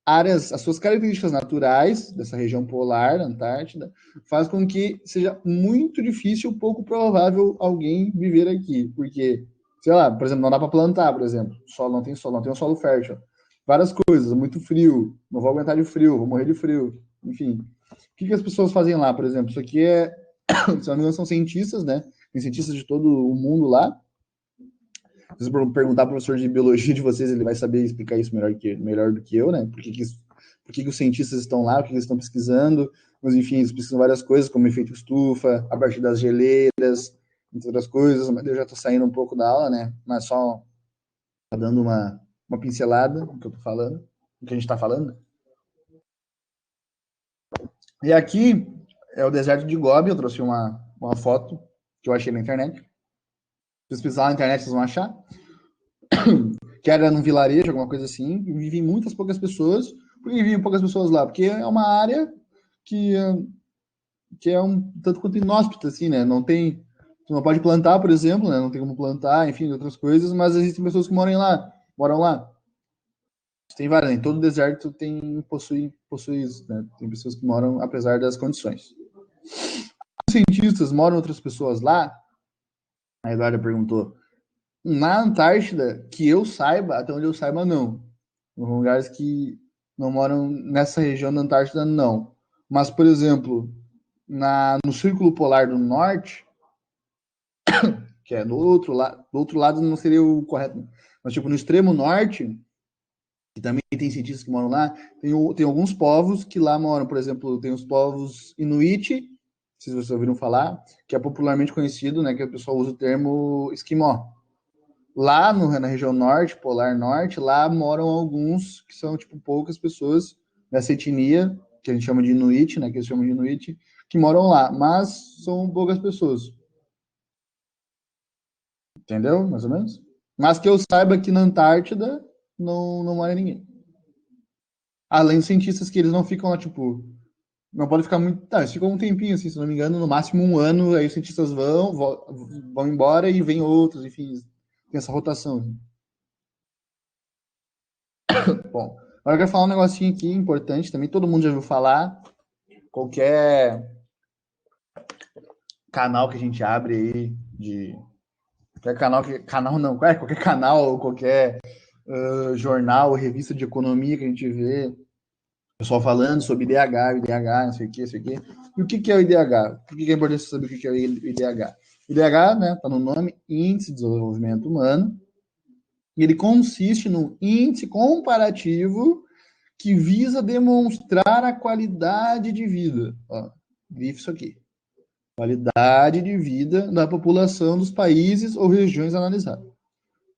as suas características naturais dessa região polar, Antártida, faz com que seja muito difícil, pouco provável alguém viver aqui, porque, sei lá, por exemplo, não dá para plantar, por exemplo, não tem um solo fértil, várias coisas, muito frio, não vou aguentar de frio, vou morrer de frio, enfim. O que as pessoas fazem lá, por exemplo? Isso aqui se não me engano, são cientistas, né? Tem cientistas de todo o mundo lá. Se você perguntar para o professor de biologia de vocês, ele vai saber explicar isso melhor do que eu, né? Por que os cientistas estão lá, o que eles estão pesquisando. Mas, enfim, eles pesquisam várias coisas, como efeito estufa, a partir das geleiras, entre outras coisas. Mas eu já estou saindo um pouco da aula, né? Mas só dando uma pincelada no que eu tô falando, no que a gente está falando. E aqui é o deserto de Gobi. Eu trouxe uma foto que eu achei na internet. Se vocês pesquisarem na internet, vocês vão achar. Que era num vilarejo, alguma coisa assim, e vivem muitas poucas pessoas. Por que vivem poucas pessoas lá? Porque é uma área que, que é um tanto quanto inóspita, assim, né? Não tem. Tu não pode plantar, por exemplo, né? Não tem como plantar, enfim, outras coisas, mas existem pessoas que moram lá. Tem várias, em todo deserto possui isso, né? Tem pessoas que moram apesar das condições. Os cientistas moram outras pessoas lá? A Eduarda perguntou. Na Antártida, que eu saiba, até onde eu saiba, não. Em lugares que não moram nessa região da Antártida, não. Mas, por exemplo, no Círculo Polar do Norte, que é do outro lado não seria o correto, mas tipo no extremo norte, que também tem cientistas que moram lá, tem alguns povos que lá moram, por exemplo, tem os povos Inuit, se vocês ouviram falar, que é popularmente conhecido, né, que o pessoal usa o termo esquimó. Lá na região norte, polar norte, lá moram alguns que são, tipo, poucas pessoas dessa etnia, que a gente chama de Inuit, né, que eles chamam de Inuit, que moram lá, mas são poucas pessoas. Entendeu? Mais ou menos? Mas que eu saiba que na Antártida não mora ninguém. Além dos cientistas que eles não ficam lá, tipo, Não pode ficar muito. Tá, isso ficou um tempinho, assim, se não me engano, no máximo um ano, aí os cientistas vão embora e vem outros, enfim, tem essa rotação. Bom, agora eu quero falar um negocinho aqui importante também, todo mundo já ouviu falar, qualquer canal que a gente abre aí, qualquer canal não, qualquer canal, qualquer jornal, revista de economia que a gente vê, pessoal falando sobre IDH, não sei o que, não sei o que. E o que é o IDH? Por que é importante saber o que é o IDH? O IDH, né, tá no nome, Índice de Desenvolvimento Humano, e ele consiste no índice comparativo que visa demonstrar a qualidade de vida. Ó, grife isso aqui. Qualidade de vida da população dos países ou regiões analisadas.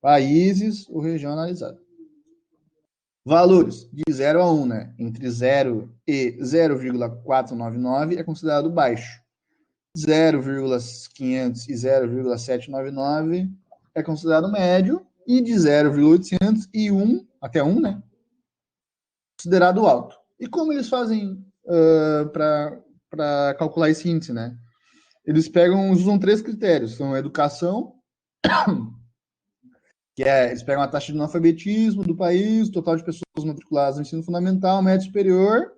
Países ou região analisada. Valores de 0 a 1, né? Entre 0 e 0,499 é considerado baixo. 0,500 e 0,799 é considerado médio. E de 0,800 e 1 até 1, né? Considerado alto. E como eles fazem para calcular esse índice, né? Eles usam 3 critérios, são a educação, eles pegam a taxa de analfabetismo do país, o total de pessoas matriculadas no ensino fundamental, médio superior,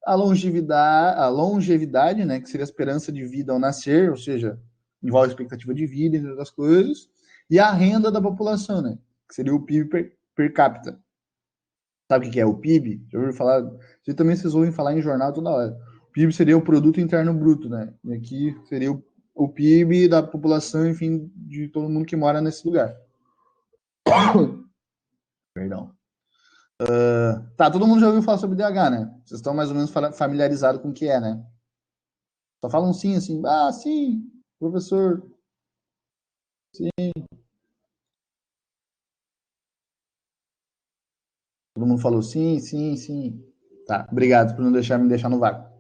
a longevidade, né, que seria a esperança de vida ao nascer, ou seja, envolve a expectativa de vida, entre outras coisas, e a renda da população, né, que seria o PIB per capita. Sabe o que é o PIB? Já ouviu falar? Vocês ouvem falar em jornal toda hora. O PIB seria o Produto Interno Bruto, né? E aqui seria o PIB da população, enfim, de todo mundo que mora nesse lugar. Perdão. Tá, todo mundo já ouviu falar sobre DH, né? Vocês estão mais ou menos familiarizados com o que é, né? Só falam sim, assim, sim, professor, sim. Todo mundo falou sim, sim, sim. Tá, obrigado por não me deixar no vácuo.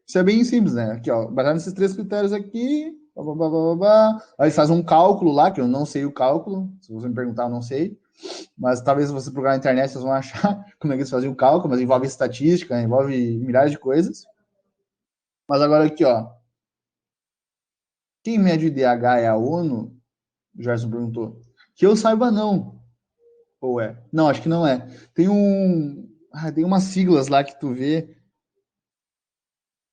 Isso é bem simples, né? Aqui, ó, baseado nesses 3 critérios aqui, aí eles fazem um cálculo lá, que eu não sei o cálculo, se você me perguntar, eu não sei, mas talvez se você procurar na internet, vocês vão achar como é que eles fazem o cálculo, mas envolve estatística, envolve milhares de coisas. Mas agora aqui, ó, quem mede o IDH é a ONU? O Gerson perguntou. Que eu saiba, não. Ou é? Não, acho que não é. Tem umas siglas lá que tu vê.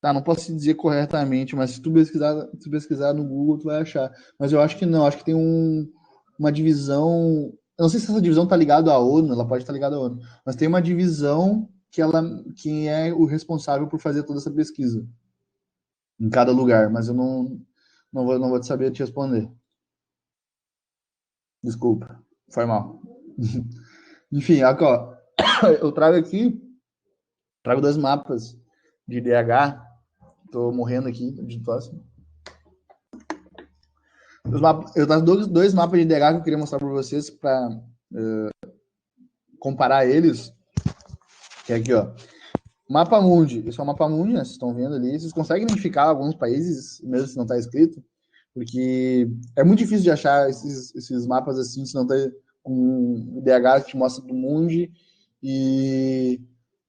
Tá, não posso te dizer corretamente, mas se tu pesquisar no Google, tu vai achar. Mas eu acho que não, acho que tem uma divisão. Eu não sei se essa divisão tá ligada à ONU, ela pode estar ligada à ONU, mas tem uma divisão que é o responsável por fazer toda essa pesquisa em cada lugar, mas eu não vou te saber te responder. Desculpa, foi mal. Enfim, aqui, ó, eu trago 2 mapas de DH, tô morrendo aqui de tosse. Eu trago 2 mapas de DH que eu queria mostrar para vocês para comparar eles, que é aqui, ó. Mapa Mundi, esse é o Mapa Mundi, né? Vocês estão vendo ali. Vocês conseguem identificar alguns países, mesmo se não está escrito? Porque é muito difícil de achar esses mapas assim, se não está com o DH que te mostra do Mundi e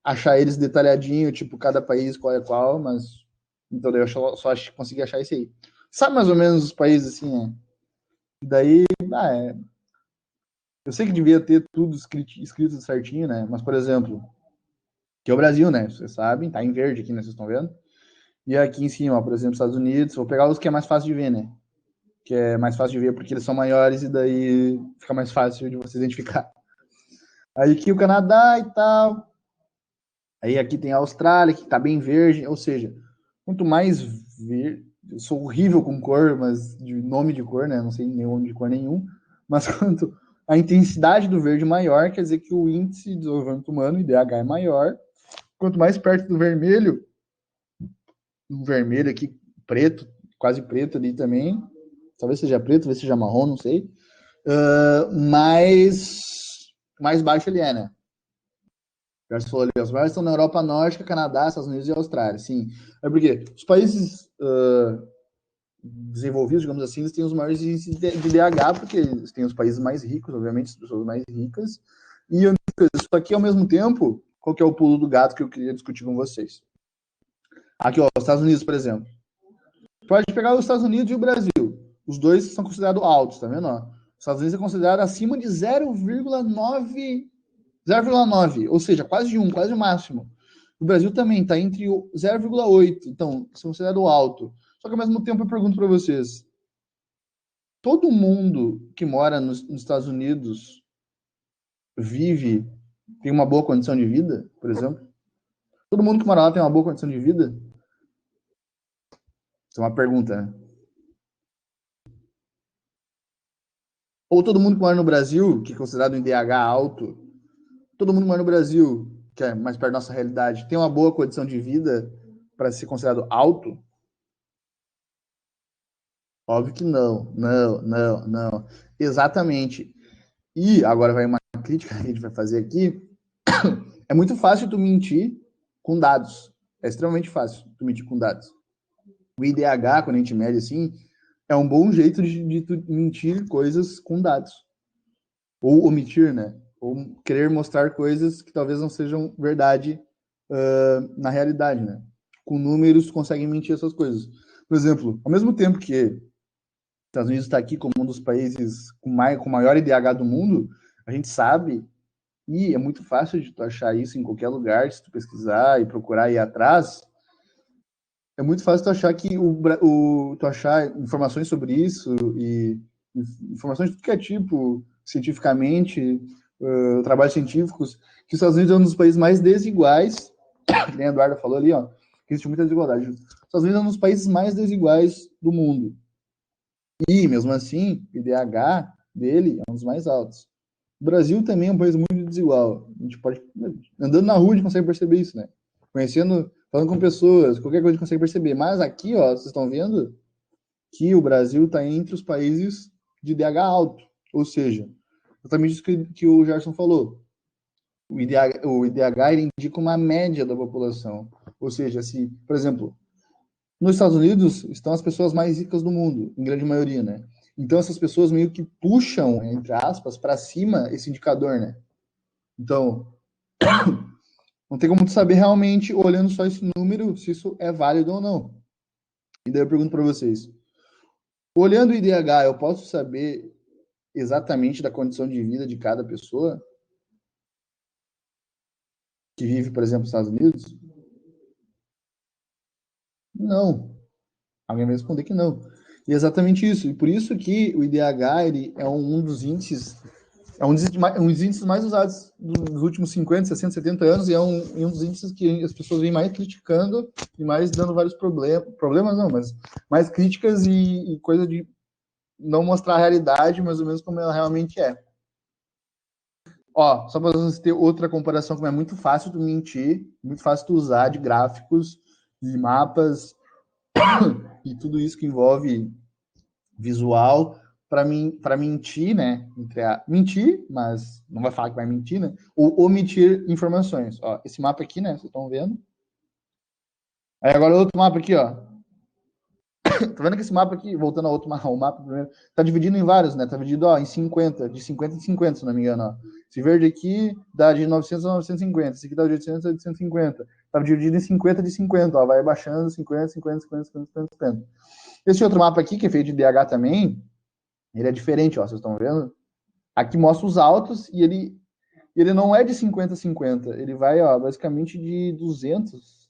achar eles detalhadinho, tipo, cada país qual é qual, mas então daí eu só consegui achar esse aí. Sabe mais ou menos os países assim, né? Daí, eu sei que devia ter tudo escrito certinho, né? Mas, por exemplo, que é o Brasil, né? Vocês sabem, tá em verde aqui, né? Vocês estão vendo? E aqui em cima, ó, por exemplo, Estados Unidos, vou pegar os que é mais fácil de ver, né? Que é mais fácil de ver porque eles são maiores e daí fica mais fácil de você identificar. Aí aqui o Canadá e tal. Aí aqui tem a Austrália, que tá bem verde, ou seja, quanto mais verde. Eu sou horrível com cor, mas de nome de cor, né? Não sei nome de cor nenhum. Mas quanto a intensidade do verde maior, quer dizer que o índice de desenvolvimento humano, IDH, é maior. Quanto mais perto do vermelho, um vermelho aqui, preto, quase preto ali também, talvez seja preto, talvez seja marrom, não sei, mais baixo ele é, né? Já se falou ali, os maiores estão na Europa Norte, Canadá, Estados Unidos e Austrália, sim. É porque os países desenvolvidos, digamos assim, eles têm os maiores índices de DH, porque eles têm os países mais ricos, obviamente, as pessoas mais ricas, e só que, ao mesmo tempo, qual que é o pulo do gato que eu queria discutir com vocês. Aqui, ó, os Estados Unidos, por exemplo. Pode pegar os Estados Unidos e o Brasil. Os dois são considerados altos, tá vendo? Ó? Os Estados Unidos é considerado acima de 0,9, 0,9, ou seja, quase 1, quase o máximo. O Brasil também está entre o 0,8, então, é considerado alto. Só que ao mesmo tempo eu pergunto para vocês, todo mundo que mora nos Estados Unidos tem uma boa condição de vida, por exemplo? Todo mundo que mora lá tem uma boa condição de vida? Isso é uma pergunta, né? Ou todo mundo que mora no Brasil, que é considerado um IDH alto, todo mundo que mora no Brasil, que é mais perto da nossa realidade, tem uma boa condição de vida para ser considerado alto? Óbvio que não, não, não, não. Exatamente. E agora vai uma crítica que a gente vai fazer aqui. É muito fácil tu mentir com dados. É extremamente fácil tu mentir com dados. O IDH, quando a gente mede assim, é um bom jeito de tu mentir coisas com dados. Ou omitir, né? Ou querer mostrar coisas que talvez não sejam verdade na realidade, né? Com números, tu consegue mentir essas coisas. Por exemplo, ao mesmo tempo que Estados Unidos está aqui como um dos países com maior IDH do mundo, a gente sabe, e é muito fácil de tu achar isso em qualquer lugar, se tu pesquisar e procurar ir atrás, é muito fácil tu achar que tu achar informações sobre isso e informações de tudo que é tipo, cientificamente, trabalhos científicos, que os Estados Unidos é um dos países mais desiguais, que nem a Eduarda falou ali, ó, que existe muita desigualdade. Os Estados Unidos é um dos países mais desiguais do mundo. E, mesmo assim, o IDH dele é um dos mais altos. O Brasil também é um país muito desigual. A gente pode, andando na rua, a gente consegue perceber isso, né? Conhecendo, falando com pessoas, qualquer coisa a gente consegue perceber. Mas aqui, ó, vocês estão vendo que o Brasil está entre os países de IDH alto. Ou seja, exatamente isso que o Gerson falou. O IDH ele indica uma média da população. Ou seja, se, por exemplo, nos Estados Unidos estão as pessoas mais ricas do mundo, em grande maioria, né? Então essas pessoas meio que puxam, entre aspas, para cima esse indicador, né? Então, não tem como tu saber realmente, olhando só esse número, se isso é válido ou não. E daí eu pergunto para vocês, olhando o IDH, eu posso saber exatamente da condição de vida de cada pessoa que vive, por exemplo, nos Estados Unidos? Não. Alguém vai responder que não. E é exatamente isso. E por isso que o IDH ele é um dos índices, é um dos índices mais usados dos últimos 50, 60, 70 anos, e é um dos índices que as pessoas vêm mais criticando e mais dando vários problemas não, mas mais críticas e coisa de não mostrar a realidade mais ou menos como ela realmente é. Ó, só para você ter outra comparação, como é muito fácil tu mentir, muito fácil tu usar de gráficos e mapas e tudo isso que envolve visual para mentir, né? Mentir, mas não vai falar que vai mentir, né? Ou omitir informações. Ó, esse mapa aqui, né? Vocês estão vendo? Aí agora outro mapa aqui, ó. Tá vendo que esse mapa aqui, voltando ao outro mapa, o mapa primeiro, tá dividido em vários, né? Tá dividido, ó, em 50, de 50 em 50, se não me engano, ó. Esse verde aqui dá de 900 a 950, esse aqui dá de 800 a 850. Tá dividido em 50 de 50, ó, vai baixando 50, 50, 50, 50, 50, 50. Esse outro mapa aqui, que é feito de DH também, ele é diferente, ó, vocês estão vendo? Aqui mostra os altos e ele não é de 50 a 50, ele vai, ó, basicamente de 200.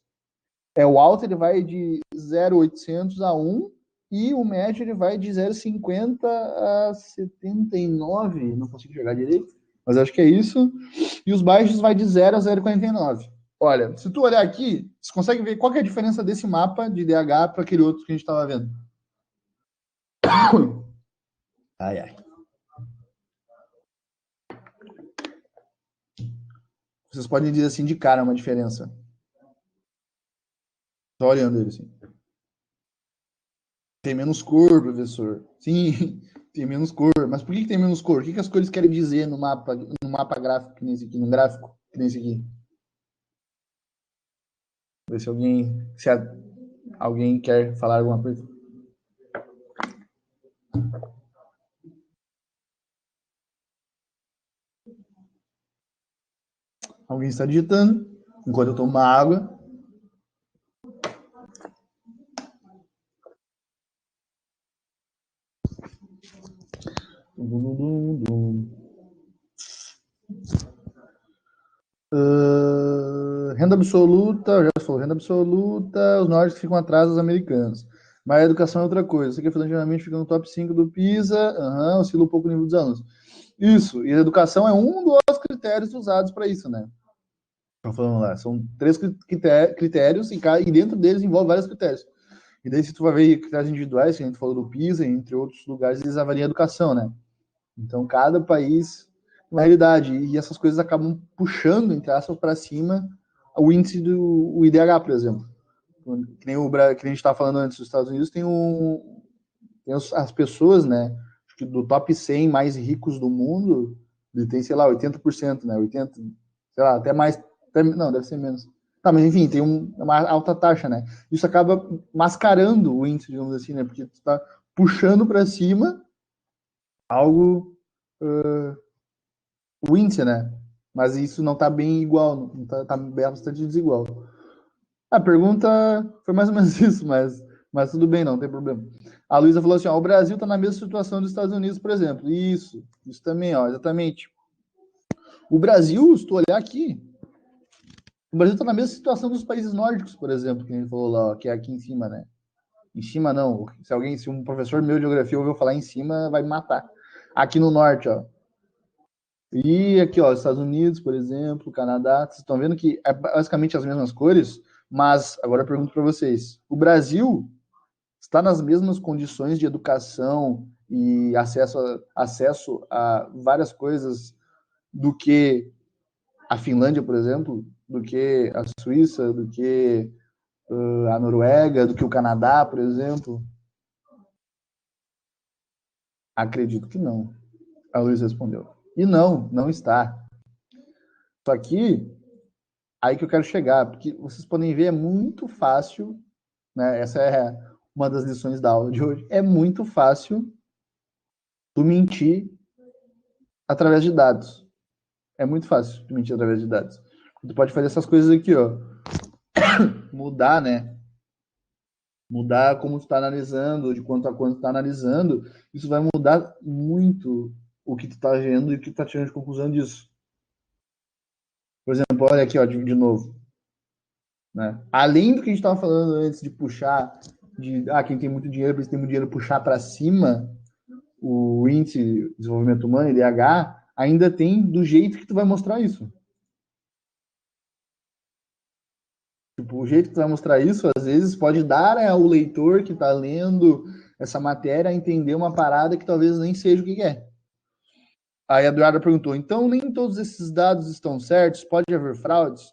O alto ele vai de 0,800 a 1 e o médio ele vai de 0,50 a 79, não consigo jogar direito, mas acho que é isso. E os baixos vai de 0 a 0,49. Olha, se tu olhar aqui, você consegue ver qual que é a diferença desse mapa de DH para aquele outro que a gente estava vendo. Ai, ai. Vocês podem dizer assim de cara uma diferença. Só olhando ele assim. Tem menos cor, professor. Sim, tem menos cor. Mas por que tem menos cor? O que as cores querem dizer no mapa gráfico que nem esse aqui, no gráfico que nem esse aqui? Ver se alguém quer falar alguma coisa. Alguém está digitando, enquanto eu tomo uma água. Renda absoluta, já falou, renda absoluta, os nórdicos ficam atrás dos americanos. Mas a educação é outra coisa. Isso aqui geralmente fica no top 5 do PISA, oscila um pouco o nível dos alunos. Isso, e a educação é um dos critérios usados para isso, né? Estou falando lá, são 3 critérios e dentro deles envolve vários critérios. E daí, se tu vai ver critérios individuais, que a gente falou do PISA, entre outros lugares, eles avaliam a educação, né? Então, cada país, na realidade, e essas coisas acabam puxando, entre aspas, para cima o índice do IDH, por exemplo. Que nem que a gente estava falando antes, dos Estados Unidos tem as pessoas, né, acho que do top 100 mais ricos do mundo, ele tem, sei lá, 80%, né, 80, sei lá, até mais, não, deve ser menos. Tá, mas enfim, tem uma alta taxa, né? Isso acaba mascarando o índice, digamos assim, né, porque tu tá puxando para cima algo, o índice, né? Mas isso não tá bem igual, não tá bastante desigual. A pergunta foi mais ou menos isso, mas tudo bem, não tem problema. A Luísa falou assim: ó, o Brasil está na mesma situação dos Estados Unidos, por exemplo. Isso também, ó, exatamente. O Brasil, se tu olhar aqui, o Brasil está na mesma situação dos países nórdicos, por exemplo, que a gente falou lá, ó, que é aqui em cima, né? Em cima não. Se um professor meu de geografia ouviu falar em cima, vai me matar. Aqui no norte, ó. E aqui, ó, Estados Unidos, por exemplo, Canadá, vocês estão vendo que é basicamente as mesmas cores, mas agora eu pergunto para vocês: o Brasil está nas mesmas condições de educação e acesso a várias coisas do que a Finlândia, por exemplo, do que a Suíça, do que a Noruega, do que o Canadá, por exemplo? Acredito que não. A Luiz respondeu. E não, não está. Só que aí que eu quero chegar, porque vocês podem ver, é muito fácil, né? Essa é uma das lições da aula de hoje. É muito fácil tu mentir através de dados. É muito fácil tu mentir através de dados. Tu pode fazer essas coisas aqui, ó. Mudar, né? Mudar como tu tá analisando, de quanto a quanto tu tá analisando. Isso vai mudar muito o que tu tá vendo e o que tu tá tirando de conclusão disso. Por exemplo, olha aqui, ó, de novo. Né? Além do que a gente estava falando antes de puxar, quem tem muito dinheiro, tem muito dinheiro, puxar para cima o índice de desenvolvimento humano, IDH, ainda tem do jeito que tu vai mostrar isso. Tipo, o jeito que tu vai mostrar isso, às vezes, pode dar ao leitor que está lendo essa matéria a entender uma parada que talvez nem seja o que é. Aí a Eduarda perguntou, então nem todos esses dados estão certos? Pode haver fraudes?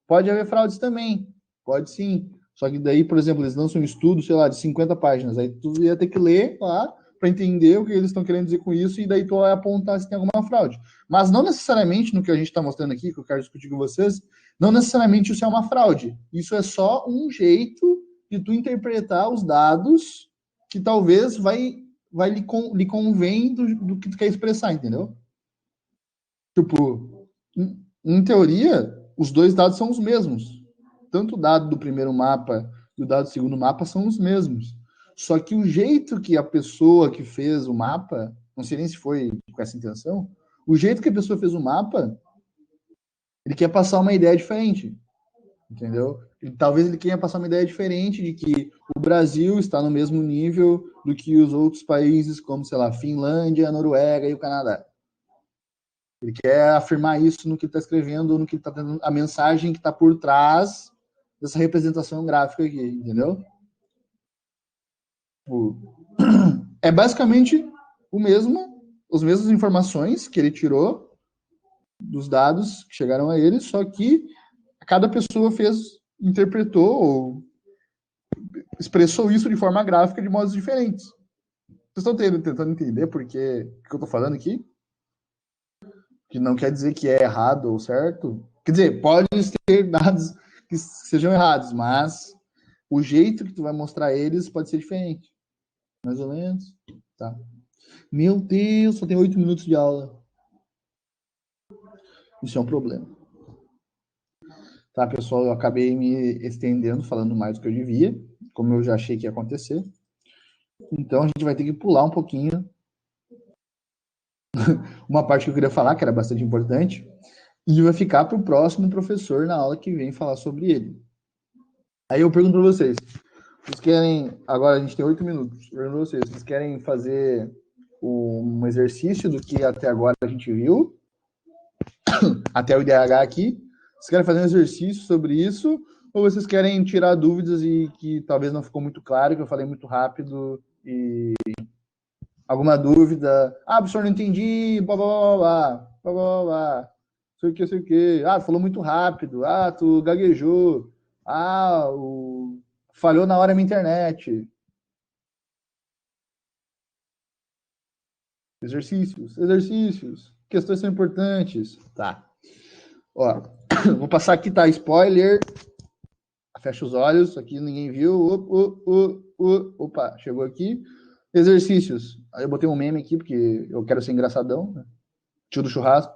Pode haver fraudes também, pode sim. Só que daí, por exemplo, eles lançam um estudo, sei lá, de 50 páginas. Aí tu ia ter que ler lá para entender o que eles estão querendo dizer com isso e daí tu vai apontar se tem alguma fraude. Mas não necessariamente no que a gente está mostrando aqui, que eu quero discutir com vocês, não necessariamente isso é uma fraude. Isso é só um jeito de tu interpretar os dados que talvez lhe convém do que tu quer expressar, entendeu? Tipo, em teoria, os dois dados são os mesmos. Tanto o dado do primeiro mapa e o dado do segundo mapa são os mesmos. Só que o jeito que a pessoa que fez o mapa, não sei nem se foi com essa intenção, o jeito que a pessoa fez o mapa, ele quer passar uma ideia diferente, entendeu? Talvez ele queira passar uma ideia diferente de que o Brasil está no mesmo nível do que os outros países, como, sei lá, Finlândia, Noruega e o Canadá. Ele quer afirmar isso no que ele está escrevendo, no que ele está tendo, a mensagem que está por trás dessa representação gráfica aqui, entendeu? É basicamente o mesmo, as mesmas informações que ele tirou dos dados que chegaram a ele, só que cada pessoa interpretou ou expressou isso de forma gráfica de modos diferentes. Vocês estão tentando entender por que eu estou falando aqui? Que não quer dizer que é errado ou certo. Quer dizer, pode ter dados que sejam errados, mas o jeito que tu vai mostrar eles pode ser diferente. Mais ou menos. Tá. Meu Deus, só tem 8 minutos de aula. Isso é um problema. Tá, pessoal, eu acabei me estendendo, falando mais do que eu devia, como eu já achei que ia acontecer. Então, a gente vai ter que pular um pouquinho uma parte que eu queria falar, que era bastante importante, e vai ficar para o próximo professor na aula que vem falar sobre ele. Aí eu pergunto para vocês, vocês querem, agora a gente tem 8 minutos, eu pergunto para vocês querem fazer um exercício do que até agora a gente viu, até o IDH aqui, vocês querem fazer um exercício sobre isso, ou vocês querem tirar dúvidas e que talvez não ficou muito claro, que eu falei muito rápido e alguma dúvida? Ah, professor, não entendi, blá, blá, blá, blá, blá, blá, blá, sei o que. Ah, falou muito rápido. Ah, tu gaguejou. Ah, falhou na hora a minha internet. Exercícios, exercícios. Questões são importantes. Tá. Ó, vou passar aqui, tá? Spoiler. Fecha os olhos, aqui ninguém viu. Opa, chegou aqui. Exercícios. Aí eu botei um meme aqui, porque eu quero ser engraçadão, né? Tio do churrasco.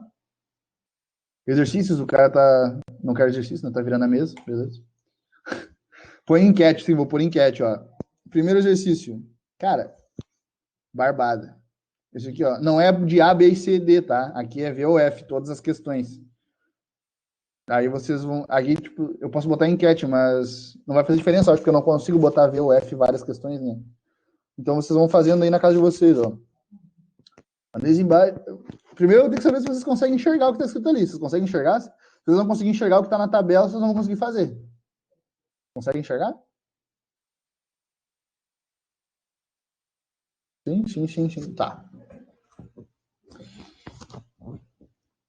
Exercícios, o cara tá. Não quer exercício, né? Tá virando a mesa, beleza. Põe enquete, sim, vou pôr enquete, ó. Primeiro exercício. Cara, barbada. Esse aqui, ó. Não é de A, B e C, D, tá? Aqui é V ou F, todas as questões. Aí vocês vão. Aqui, tipo, eu posso botar enquete, mas não vai fazer diferença, acho que eu não consigo botar V ou F várias questões, né? Então vocês vão fazendo aí na casa de vocês, ó. Analise embaixo. Primeiro eu tenho que saber se vocês conseguem enxergar o que está escrito ali. Vocês conseguem enxergar? Se vocês não conseguirem enxergar o que está na tabela, vocês não vão conseguir fazer. Conseguem enxergar? Sim, sim, sim, sim. Tá.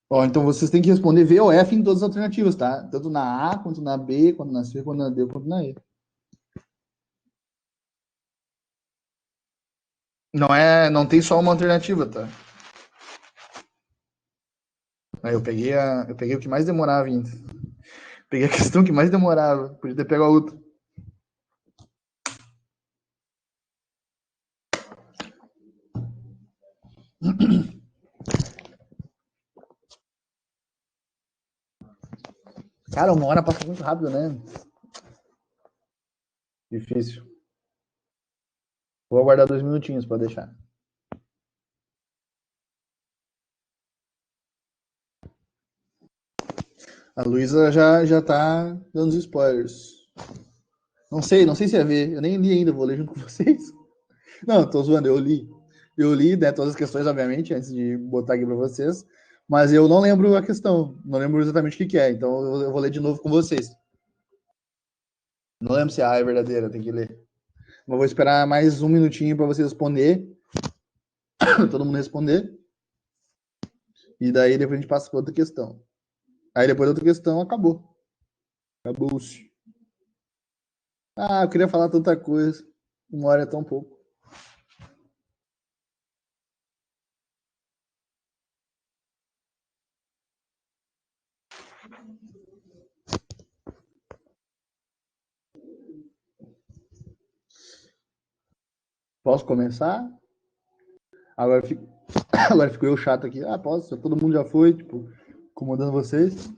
Ó, então vocês têm que responder V ou F em todas as alternativas, tá? Tanto na A, quanto na B, quanto na C, quanto na D, quanto na E. Não tem só uma alternativa, tá? Aí eu peguei o que mais demorava ainda. Peguei a questão que mais demorava. Podia ter pego a outra. Cara, uma hora passa muito rápido, né? Difícil. Vou aguardar 2 minutinhos para deixar. A Luísa já tá dando os spoilers. Não sei se ia ver. Eu nem li ainda, vou ler junto com vocês. Não, tô zoando, eu li. Eu li, né, todas as questões, obviamente, antes de botar aqui para vocês. Mas eu não lembro a questão. Não lembro exatamente o que, que é. Então eu vou ler de novo com vocês. Não lembro se a A é verdadeira, tem que ler. Mas vou esperar mais 1 minutinho para vocês responder. Todo mundo responder. E daí depois a gente passa para outra questão. Aí depois da outra questão, acabou. Acabou-se. Ah, eu queria falar tanta coisa. 1 hora é tão pouco. Posso começar? Agora fico, agora fico eu chato aqui. Ah, posso? Todo mundo já foi, tipo, incomodando vocês.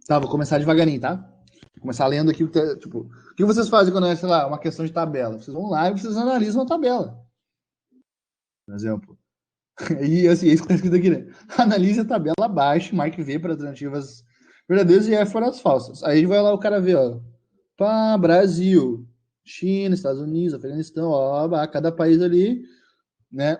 Tá, vou começar devagarinho, tá? Vou começar lendo aqui, tipo, o que vocês fazem quando é, sei lá, uma questão de tabela? Vocês vão lá e vocês analisam a tabela. Por exemplo. E assim, é isso que está escrito aqui, né? Analise a tabela abaixo, marque V para alternativas verdadeiras e F para as falsas. Aí vai lá o cara ver, ó. Pá, Brasil, China, Estados Unidos, Afeganistão, ó, cada país ali, né?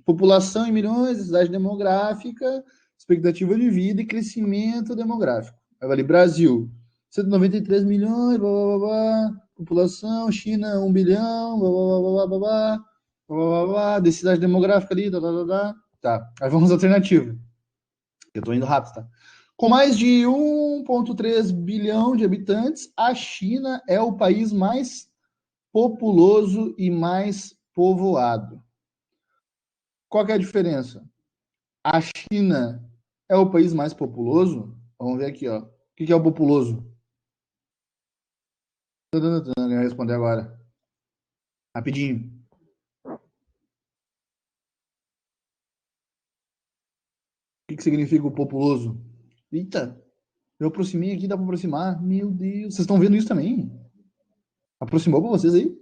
População em milhões, densidade demográfica, expectativa de vida e crescimento demográfico. Aí vai ali, Brasil, 193 milhões, blá, blá, blá, blá. População, China, 1 bilhão, blá, blá, blá, blá, blá, blá, blá, blá, blá, densidade demográfica ali, tá, tá, tá, tá. Tá, aí vamos à alternativa. Eu tô indo rápido, tá? Com mais de 1,3 bilhão de habitantes, a China é o país mais populoso e mais povoado. Qual que é a diferença? A China é o país mais populoso? Vamos ver aqui, ó. O que é o populoso? Eu ia responder agora. Rapidinho. O que significa o populoso? Eita, eu aproximei aqui, dá para aproximar. Meu Deus, vocês estão vendo isso também? Aproximou para vocês aí?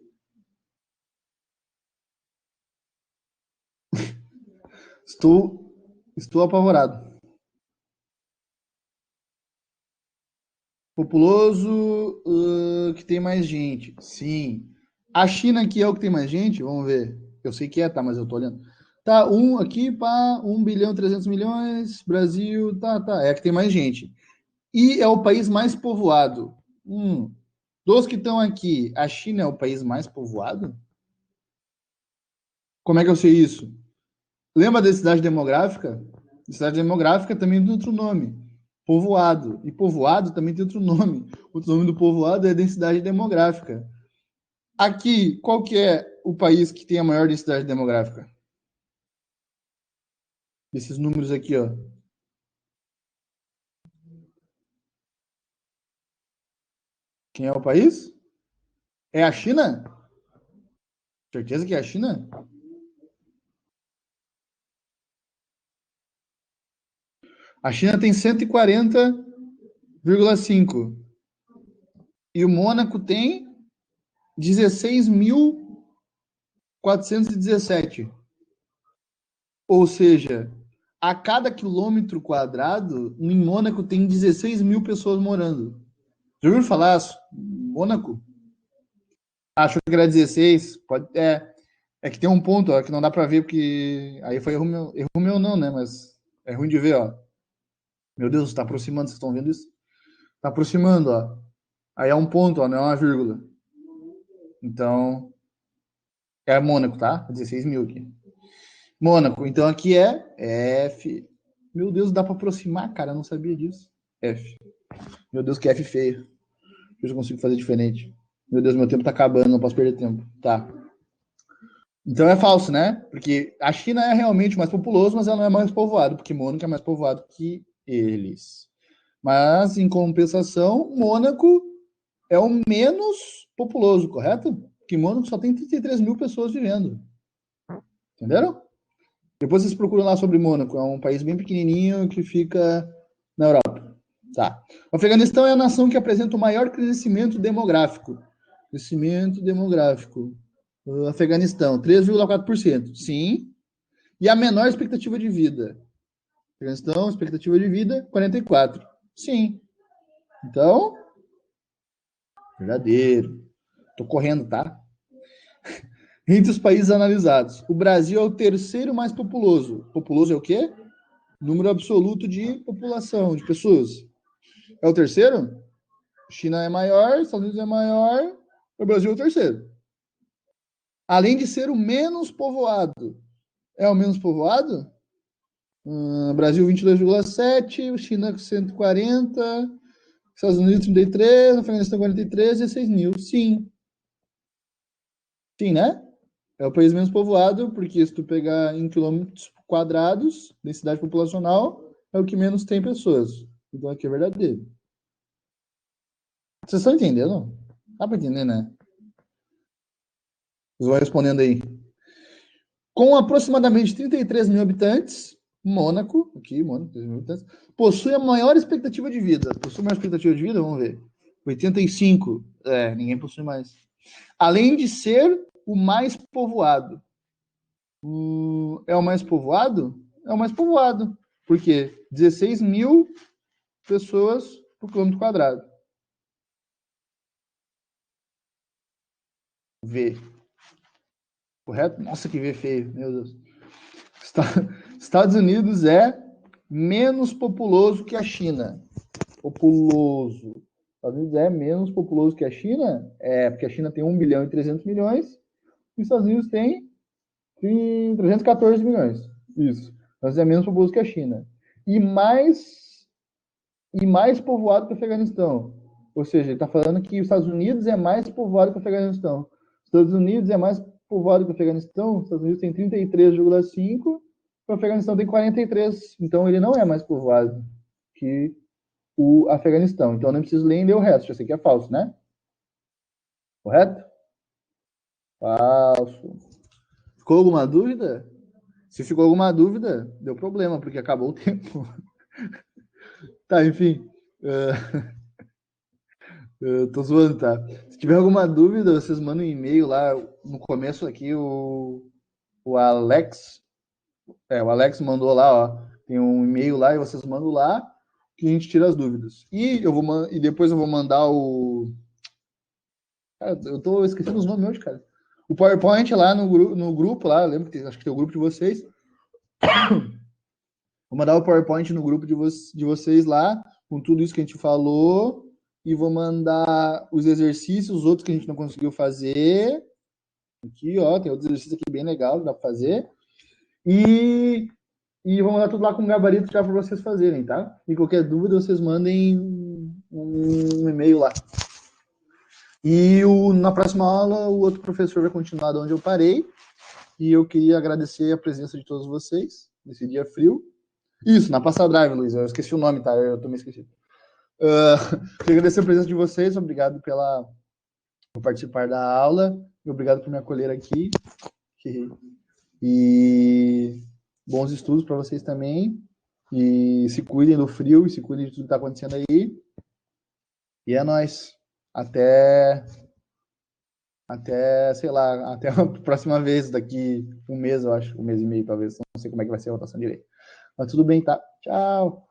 Estou, estou apavorado. Populoso, que tem mais gente. Sim. A China aqui é o que tem mais gente? Vamos ver. Eu sei que é, tá, mas eu tô olhando. Tá, um aqui para 1,3 bilhão Brasil, tá. É a que tem mais gente. E é o país mais povoado. Dos que estão aqui, a China é o país mais povoado? Como é que eu sei isso? Lembra da densidade demográfica? Densidade demográfica também tem outro nome. Povoado. E povoado também tem outro nome. Outro nome do povoado é densidade demográfica. Aqui, qual que é o país que tem a maior densidade demográfica? Esses números aqui, ó. Quem é o país? É a China? Certeza que é a China? A China tem 140,5. E o Mônaco tem 16.417. Ou seja, a cada quilômetro quadrado, em Mônaco tem 16 mil pessoas morando. Já ouviu falar? Mônaco? Acho que era 16. É que tem um ponto ó, que não dá para ver, porque aí foi erro meu não, né? Mas é ruim de ver, ó. Meu Deus, está aproximando, vocês estão vendo isso? Está aproximando, ó. Aí é um ponto, ó, não é uma vírgula. Então, é Mônaco, tá? 16 mil aqui. Mônaco, então aqui é F. Meu Deus, dá para aproximar, cara, eu não sabia disso. F. Meu Deus, que F feio. Eu consigo fazer diferente. Meu Deus, meu tempo tá acabando, não posso perder tempo. Tá. Então é falso, né? Porque a China é realmente mais populoso, mas ela não é mais povoada, porque Mônaco é mais povoado que eles. Mas, em compensação, Mônaco é o menos populoso, correto? Porque Mônaco só tem 33 mil pessoas vivendo. Entenderam? Depois vocês procuram lá sobre Mônaco. É um país bem pequenininho que fica na Europa. Tá. O Afeganistão é a nação que apresenta o maior crescimento demográfico. Crescimento demográfico. O Afeganistão, 3,4%. Sim. E a menor expectativa de vida. Afeganistão, expectativa de vida, 44. Sim. Então, verdadeiro. Tô correndo, tá? Entre os países analisados, o Brasil é o terceiro mais populoso. Populoso é o quê? Número absoluto de população, de pessoas. É o terceiro? China é maior, Estados Unidos é maior, o Brasil é o terceiro. Além de ser o menos povoado. É o menos povoado? Brasil 22,7, China 140, Estados Unidos 33, Afeganistão 43, 16 mil. Sim. Sim, né? É o país menos povoado, porque se tu pegar em quilômetros quadrados, densidade populacional, é o que menos tem pessoas. Então aqui é verdadeiro. Vocês estão entendendo? Dá para entender, né? Vocês vão respondendo aí. Com aproximadamente 33 mil habitantes, Mônaco, aqui, Mônaco, 3 mil habitantes, possui a maior expectativa de vida. Possui maior expectativa de vida? Vamos ver. 85. Ninguém possui mais. Além de ser o mais povoado. É o mais povoado? É o mais povoado. Por quê? 16 mil pessoas por quilômetro quadrado. V. Correto? Nossa, que V feio. Meu Deus. Estados Unidos é menos populoso que a China. Populoso. Estados Unidos é menos populoso que a China? É, porque a China tem 1 bilhão e 300 milhões e os Estados Unidos tem 314 milhões. Isso. Mas é menos populoso que a China. E mais povoado que o Afeganistão. Ou seja, ele está falando que os Estados Unidos é mais povoado que o Afeganistão. Os Estados Unidos é mais povoado que o Afeganistão. Os Estados Unidos tem 33,5, o Afeganistão tem 43. Então ele não é mais povoado que o Afeganistão. Então não preciso ler e ler o resto. Já sei que é falso, né? Correto? Falso. Ficou alguma dúvida? Se ficou alguma dúvida, deu problema, porque acabou o tempo. Tá, enfim. Eu tô zoando, tá? Se tiver alguma dúvida, vocês mandam um e-mail lá. No começo aqui, o Alex. O Alex mandou lá, ó. Tem um e-mail lá e vocês mandam lá que a gente tira as dúvidas. E depois eu vou mandar o. Cara, eu tô esquecendo os nomes hoje, cara. O PowerPoint lá no grupo lá, lembra que acho que tem o grupo de vocês. Vou mandar o PowerPoint no grupo de vocês lá, com tudo isso que a gente falou, e vou mandar os exercícios, os outros que a gente não conseguiu fazer. Aqui, ó, tem outros exercícios aqui bem legal que dá para fazer. E, e vou mandar tudo lá com gabarito já para vocês fazerem, tá? E qualquer dúvida, vocês mandem um e-mail lá. Na próxima aula, o outro professor vai continuar de onde eu parei. E eu queria agradecer a presença de todos vocês nesse dia frio. Isso, na Passa Drive, Luiz. Eu esqueci o nome, tá? Eu também esqueci. Queria agradecer a presença de vocês. Obrigado por participar da aula. E obrigado por me acolher aqui. E bons estudos para vocês também. E se cuidem do frio e se cuidem de tudo que está acontecendo aí. E é nóis. Sei lá, até a próxima vez, daqui um mês, eu acho. Um mês e meio, talvez. Não sei como é que vai ser a votação direito. Mas tudo bem, tá? Tchau.